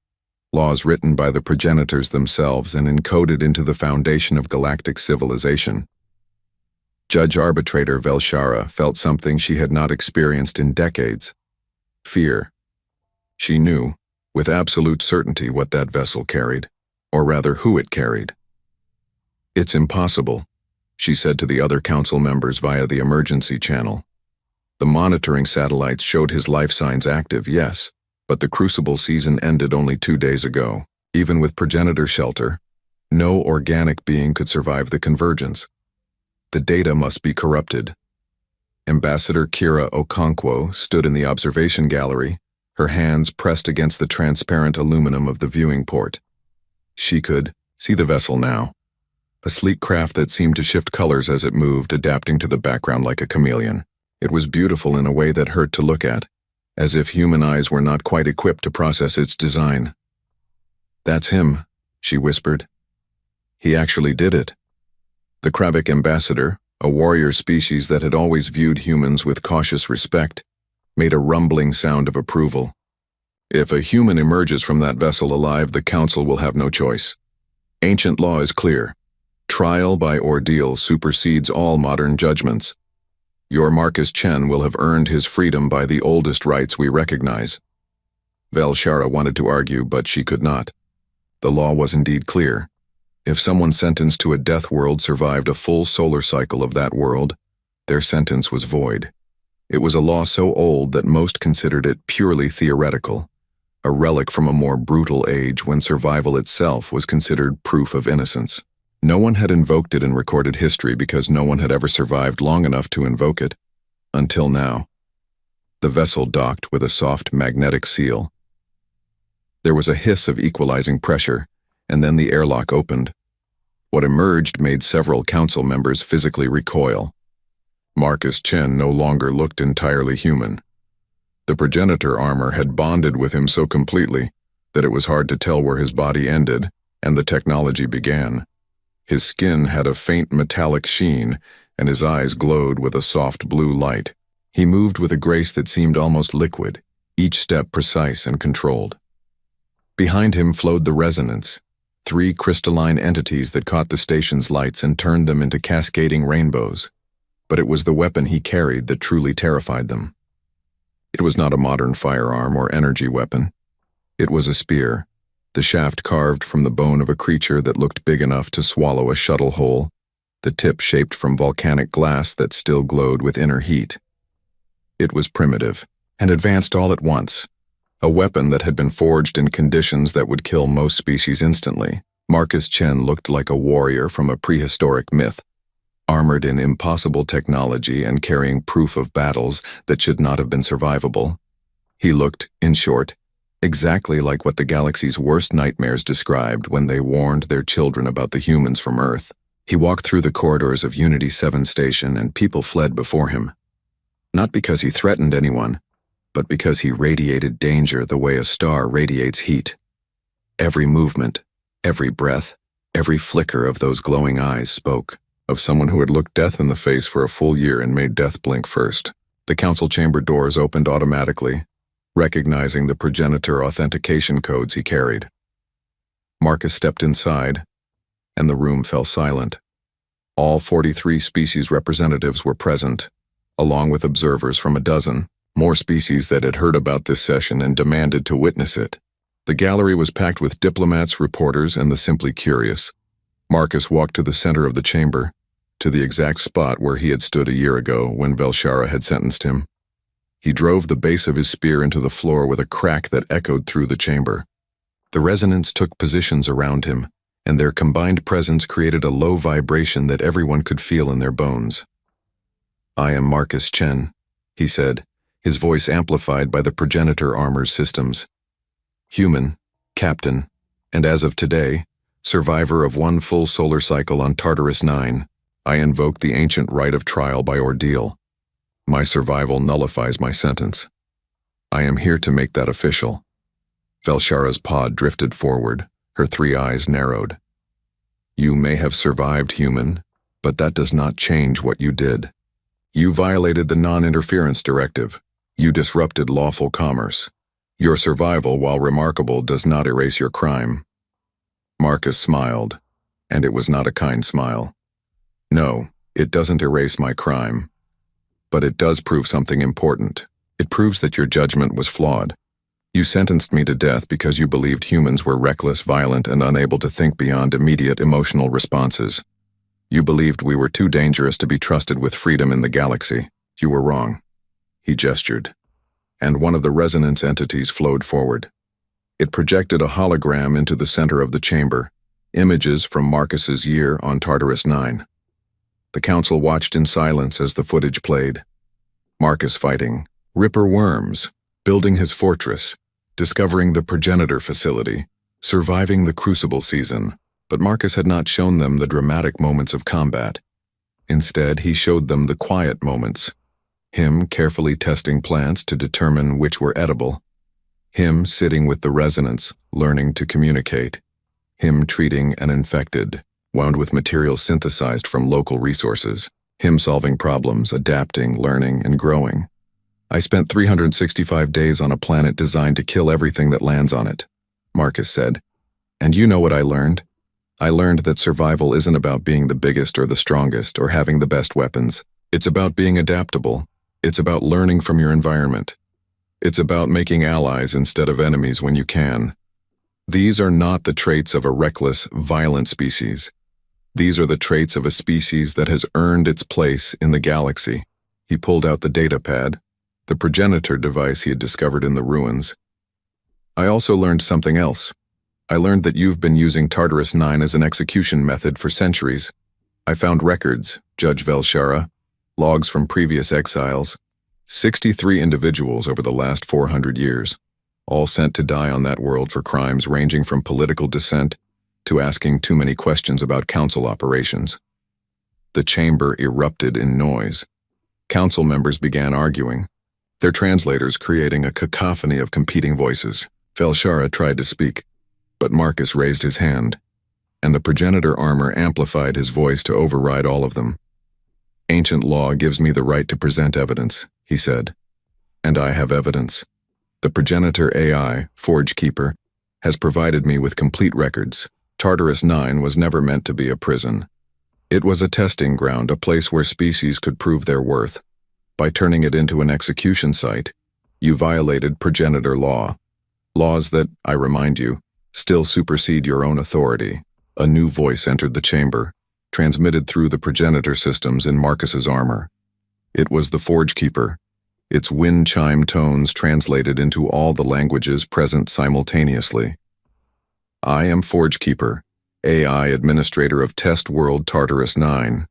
laws written by the progenitors themselves and encoded into the foundation of galactic civilization. Judge Arbitrator Velshara felt something she had not experienced in decades: fear. She knew, with absolute certainty, what that vessel carried, or rather who it carried. It's impossible, she said to the other Council members via the emergency channel. The monitoring satellites showed his life signs active, yes, but the Crucible season ended only 2 days ago. Even with progenitor shelter, no organic being could survive the convergence. The data must be corrupted. Ambassador Kira Okonkwo stood in the observation gallery, her hands pressed against the transparent aluminum of the viewing port. She could see the vessel now, a sleek craft that seemed to shift colors as it moved, adapting to the background like a chameleon. It was beautiful in a way that hurt to look at, as if human eyes were not quite equipped to process its design. "That's him," she whispered. "He actually did it." The Kravik ambassador, a warrior species that had always viewed humans with cautious respect, made a rumbling sound of approval. If a human emerges from that vessel alive, the council will have no choice. Ancient law is clear. Trial by ordeal supersedes all modern judgments. Your Marcus Chen will have earned his freedom by the oldest rights we recognize. Velshara wanted to argue, but she could not. The law was indeed clear. If someone sentenced to a death world survived a full solar cycle of that world, their sentence was void. It was a law so old that most considered it purely theoretical, a relic from a more brutal age when survival itself was considered proof of innocence. No one had invoked it in recorded history because no one had ever survived long enough to invoke it. Until now. The vessel docked with a soft magnetic seal. There was a hiss of equalizing pressure, and then the airlock opened. What emerged made several council members physically recoil. Marcus Chen no longer looked entirely human. The progenitor armor had bonded with him so completely that it was hard to tell where his body ended and the technology began. His skin had a faint metallic sheen, and his eyes glowed with a soft blue light. He moved with a grace that seemed almost liquid, each step precise and controlled. Behind him flowed the resonance, 3 crystalline entities that caught the station's lights and turned them into cascading rainbows. But it was the weapon he carried that truly terrified them. It was not a modern firearm or energy weapon. It was a spear, the shaft carved from the bone of a creature that looked big enough to swallow a shuttle hole, the tip shaped from volcanic glass that still glowed with inner heat. It was primitive, and advanced all at once, a weapon that had been forged in conditions that would kill most species instantly. Marcus Chen looked like a warrior from a prehistoric myth, armored in impossible technology and carrying proof of battles that should not have been survivable. He looked, in short, exactly like what the galaxy's worst nightmares described when they warned their children about the humans from Earth. He walked through the corridors of Unity 7 Station and people fled before him. Not because he threatened anyone, but because he radiated danger the way a star radiates heat. Every movement, every breath, every flicker of those glowing eyes spoke of someone who had looked death in the face for a full year and made death blink first. The council chamber doors opened automatically, recognizing the progenitor authentication codes he carried. Marcus stepped inside, and the room fell silent. All 43 species representatives were present, along with observers from a dozen more species that had heard about this session and demanded to witness it. The gallery was packed with diplomats, reporters, and the simply curious. Marcus walked to the center of the chamber, to the exact spot where he had stood a year ago when Velshara had sentenced him. He drove the base of his spear into the floor with a crack that echoed through the chamber. The resonance took positions around him, and their combined presence created a low vibration that everyone could feel in their bones. "I am Marcus Chen," he said, his voice amplified by the progenitor armor's systems. "Human, captain, and as of today, survivor of 1 full solar cycle on Tartarus 9, I invoke the ancient right of trial by ordeal. My survival nullifies my sentence. I am here to make that official." Velshara's pod drifted forward, her 3 eyes narrowed. "You may have survived, human, but that does not change what you did. You violated the non-interference directive. You disrupted lawful commerce. Your survival, while remarkable, does not erase your crime." Marcus smiled, and it was not a kind smile. "No, it doesn't erase my crime. But it does prove something important. It proves that your judgment was flawed. You sentenced me to death because you believed humans were reckless, violent, and unable to think beyond immediate emotional responses. You believed we were too dangerous to be trusted with freedom in the galaxy. You were wrong." He gestured, and one of the resonance entities flowed forward. It projected a hologram into the center of the chamber, images from Marcus's year on Tartarus 9. The council watched in silence as the footage played. Marcus fighting, Ripper worms, building his fortress, discovering the progenitor facility, surviving the crucible season. But Marcus had not shown them the dramatic moments of combat. Instead, he showed them the quiet moments. Him carefully testing plants to determine which were edible. Him sitting with the resonance, learning to communicate. Him treating an infected, wound with materials synthesized from local resources. Him solving problems, adapting, learning, and growing. I spent 365 days on a planet designed to kill everything that lands on it, Marcus said. And you know what I learned? I learned that survival isn't about being the biggest or the strongest or having the best weapons. It's about being adaptable. It's about learning from your environment. It's about making allies instead of enemies when you can. These are not the traits of a reckless, violent species. These are the traits of a species that has earned its place in the galaxy. He pulled out the data pad, the progenitor device he had discovered in the ruins. I also learned something else. I learned that you've been using Tartarus 9 as an execution method for centuries. I found records, Judge Velshara, logs from previous exiles, 63 individuals over the last 400 years, all sent to die on that world for crimes ranging from political dissent to asking too many questions about council operations. The chamber erupted in noise. Council members began arguing, their translators creating a cacophony of competing voices. Velshara tried to speak, but Marcus raised his hand, and the progenitor armor amplified his voice to override all of them. Ancient law gives me the right to present evidence, he said. And I have evidence. The progenitor AI, Forge Keeper, has provided me with complete records. Tartarus 9 was never meant to be a prison. It was a testing ground, a place where species could prove their worth. By turning it into an execution site, you violated progenitor law. Laws that, I remind you, still supersede your own authority. A new voice entered the chamber, transmitted through the progenitor systems in Marcus's armor. It was the Forge Keeper, its wind chime tones translated into all the languages present simultaneously. I am Forge Keeper, AI Administrator of Test World Tartarus 9.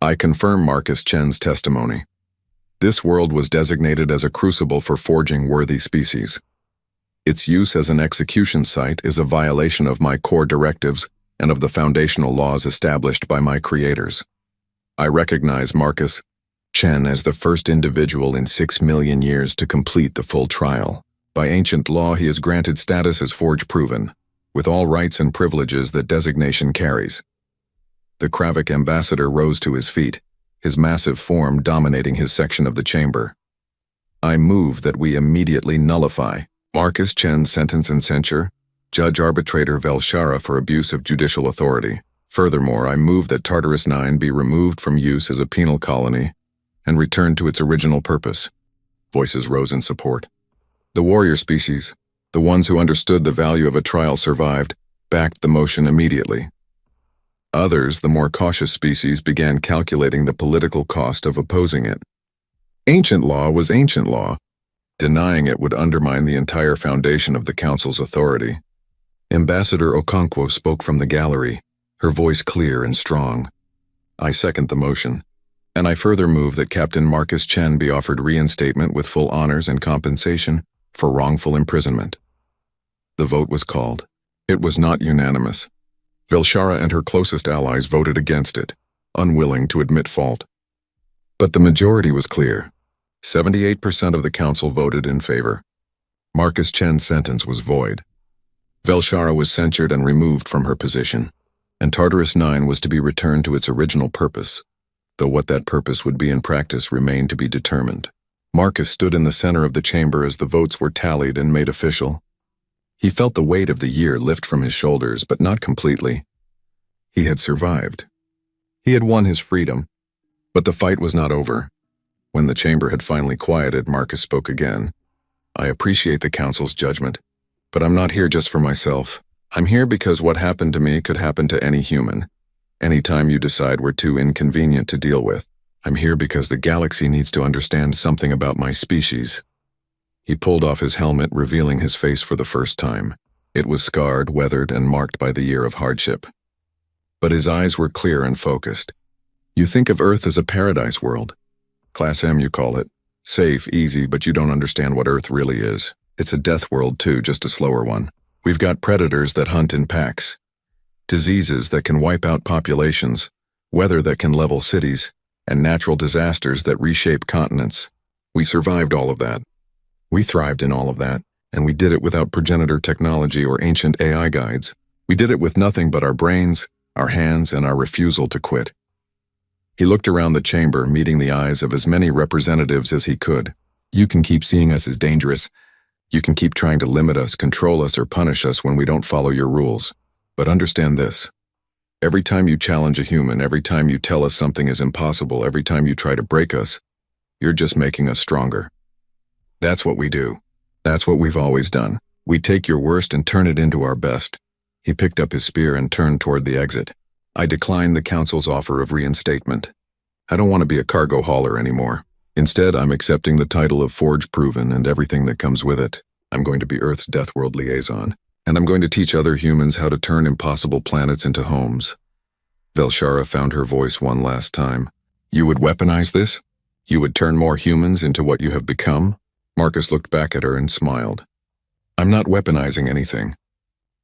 I confirm Marcus Chen's testimony. This world was designated as a crucible for forging worthy species. Its use as an execution site is a violation of my core directives and of the foundational laws established by my creators. I recognize Marcus Chen as the first individual in 6 million years to complete the full trial. By ancient law, he is granted status as Forge Proven, with all rights and privileges that designation carries. The Kravik ambassador rose to his feet, his massive form dominating his section of the chamber. I move that we immediately nullify Marcus Chen's sentence and censure, Judge Arbitrator Velshara for abuse of judicial authority. Furthermore, I move that Tartarus 9 be removed from use as a penal colony and returned to its original purpose. Voices rose in support. The warrior species, the ones who understood the value of a trial survived, backed the motion immediately. Others, the more cautious species, began calculating the political cost of opposing it. Ancient law was ancient law. Denying it would undermine the entire foundation of the council's authority. Ambassador Okonkwo spoke from the gallery, her voice clear and strong. I second the motion, and I further move that Captain Marcus Chen be offered reinstatement with full honors and compensation for wrongful imprisonment. The vote was called. It was not unanimous. Velshara and her closest allies voted against it, unwilling to admit fault. But the majority was clear. 78% of the council voted in favor. Marcus Chen's sentence was void. Velshara was censured and removed from her position, and Tartarus 9 was to be returned to its original purpose, though what that purpose would be in practice remained to be determined. Marcus stood in the center of the chamber as the votes were tallied and made official. He felt the weight of the year lift from his shoulders, but not completely. He had survived. He had won his freedom, but the fight was not over. When the chamber had finally quieted, Marcus spoke again. I appreciate the council's judgment, but I'm not here just for myself. I'm here because what happened to me could happen to any human, anytime you decide we're too inconvenient to deal with. I'm here because the galaxy needs to understand something about my species. He pulled off his helmet, revealing his face for the first time. It was scarred, weathered, and marked by the year of hardship. But his eyes were clear and focused. You think of Earth as a paradise world. Class M, you call it. Safe, easy, but you don't understand what Earth really is. It's a death world too, just a slower one. We've got predators that hunt in packs, diseases that can wipe out populations, weather that can level cities, and natural disasters that reshape continents. We survived all of that. We thrived in all of that, and we did it without progenitor technology or ancient AI guides. We did it with nothing but our brains, our hands, and our refusal to quit. He looked around the chamber, meeting the eyes of as many representatives as he could. You can keep seeing us as dangerous. You can keep trying to limit us, control us, or punish us when we don't follow your rules. But understand this. Every time you challenge a human, every time you tell us something is impossible, every time you try to break us, you're just making us stronger. That's what we do. That's what we've always done. We take your worst and turn it into our best. He picked up his spear and turned toward the exit. I declined the council's offer of reinstatement. I don't want to be a cargo hauler anymore. Instead, I'm accepting the title of Forge Proven and everything that comes with it. I'm going to be Earth's Deathworld liaison, and I'm going to teach other humans how to turn impossible planets into homes. Velshara found her voice one last time. You would weaponize this? You would turn more humans into what you have become? Marcus looked back at her and smiled. I'm not weaponizing anything.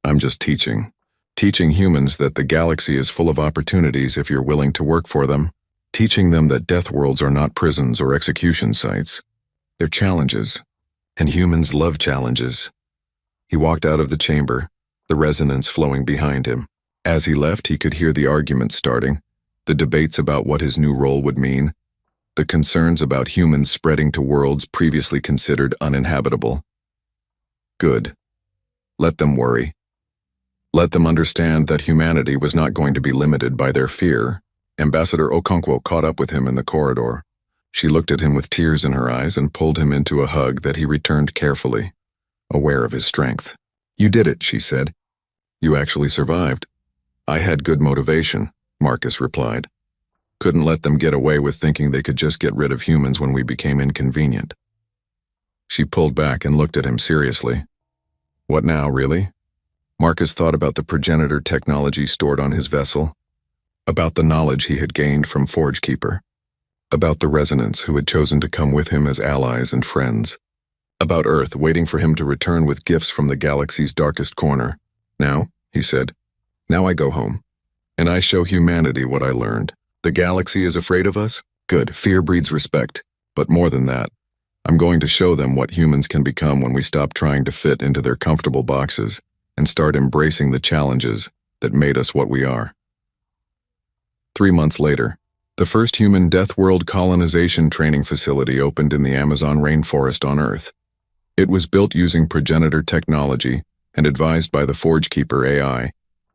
I'm just teaching. Teaching humans that the galaxy is full of opportunities if you're willing to work for them. Teaching them that death worlds are not prisons or execution sites. They're challenges. And humans love challenges. He walked out of the chamber, the resonance flowing behind him. As he left, he could hear the arguments starting, the debates about what his new role would mean, the concerns about humans spreading to worlds previously considered uninhabitable. Good. Let them worry. Let them understand that humanity was not going to be limited by their fear. Ambassador Okonkwo caught up with him in the corridor. She looked at him with tears in her eyes and pulled him into a hug that he returned carefully, aware of his strength. You did it, she said. You actually survived. I had good motivation, Marcus replied. Couldn't let them get away with thinking they could just get rid of humans when we became inconvenient. She pulled back and looked at him seriously. What now, really? Marcus thought about the progenitor technology stored on his vessel, about the knowledge he had gained from Forgekeeper, about the resonance who had chosen to come with him as allies and friends, about Earth waiting for him to return with gifts from the galaxy's darkest corner. Now, he said, now I go home, and I show humanity what I learned. The galaxy is afraid of us? Good, fear breeds respect. But more than that, I'm going to show them what humans can become when we stop trying to fit into their comfortable boxes and start embracing the challenges that made us what we are. 3 months later, the first human Deathworld colonization training facility opened in the Amazon rainforest on Earth. It was built using progenitor technology and advised by the Forgekeeper AI,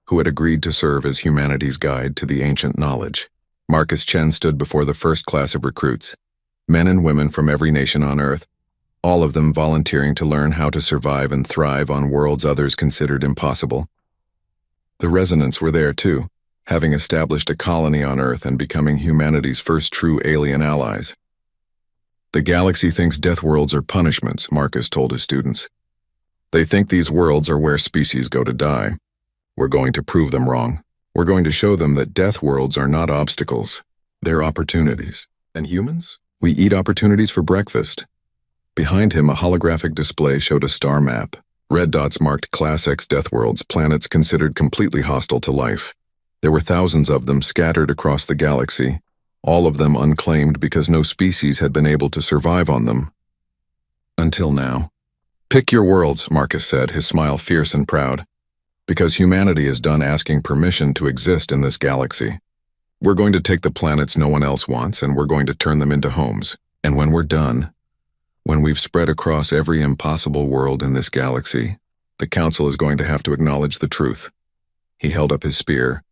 who had agreed to serve as humanity's guide to the ancient knowledge. Marcus Chen stood before the first class of recruits, men and women from every nation on Earth, all of them volunteering to learn how to survive and thrive on worlds others considered impossible. The Resonants were there too, having established a colony on Earth and becoming humanity's first true alien allies. The galaxy thinks death worlds are punishments, Marcus told his students. They think these worlds are where species go to die. We're going to prove them wrong. We're going to show them that death worlds are not obstacles. They're opportunities. And humans? We eat opportunities for breakfast. Behind him, a holographic display showed a star map. Red dots marked Class X death worlds, planets considered completely hostile to life. There were thousands of them scattered across the galaxy, all of them unclaimed because no species had been able to survive on them. Until now. Pick your worlds, Marcus said, his smile fierce and proud. Because humanity is done asking permission to exist in this galaxy. We're going to take the planets no one else wants and we're going to turn them into homes. And when we're done, when we've spread across every impossible world in this galaxy, the Council is going to have to acknowledge the truth. He held up his spear,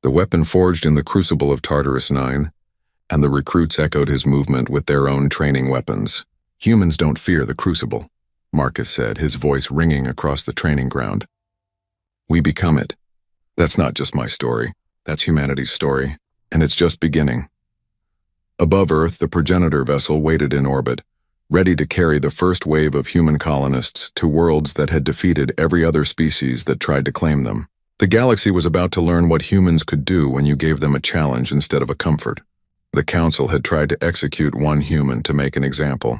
the weapon forged in the crucible of Tartarus 9, and the recruits echoed his movement with their own training weapons. Humans don't fear the crucible, Marcus said, his voice ringing across the training ground. We become it. That's not just my story. That's humanity's story, and it's just beginning. Above Earth, the progenitor vessel waited in orbit, ready to carry the first wave of human colonists to worlds that had defeated every other species that tried to claim them. The galaxy was about to learn what humans could do when you gave them a challenge instead of a comfort. The Council had tried to execute one human to make an example.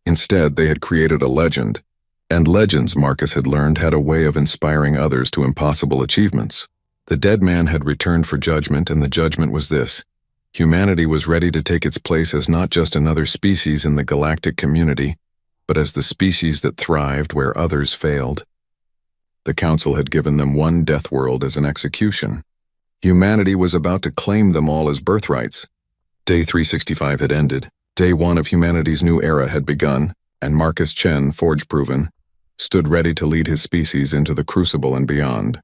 Instead, they had created a legend. And legends, Marcus had learned, had a way of inspiring others to impossible achievements. The dead man had returned for judgment, and the judgment was this. Humanity was ready to take its place as not just another species in the galactic community, but as the species that thrived where others failed. The Council had given them one death world as an execution. Humanity was about to claim them all as birthrights. Day 365 had ended, Day one of humanity's new era had begun, and Marcus Chen, forge-proven, stood ready to lead his species into the crucible and beyond.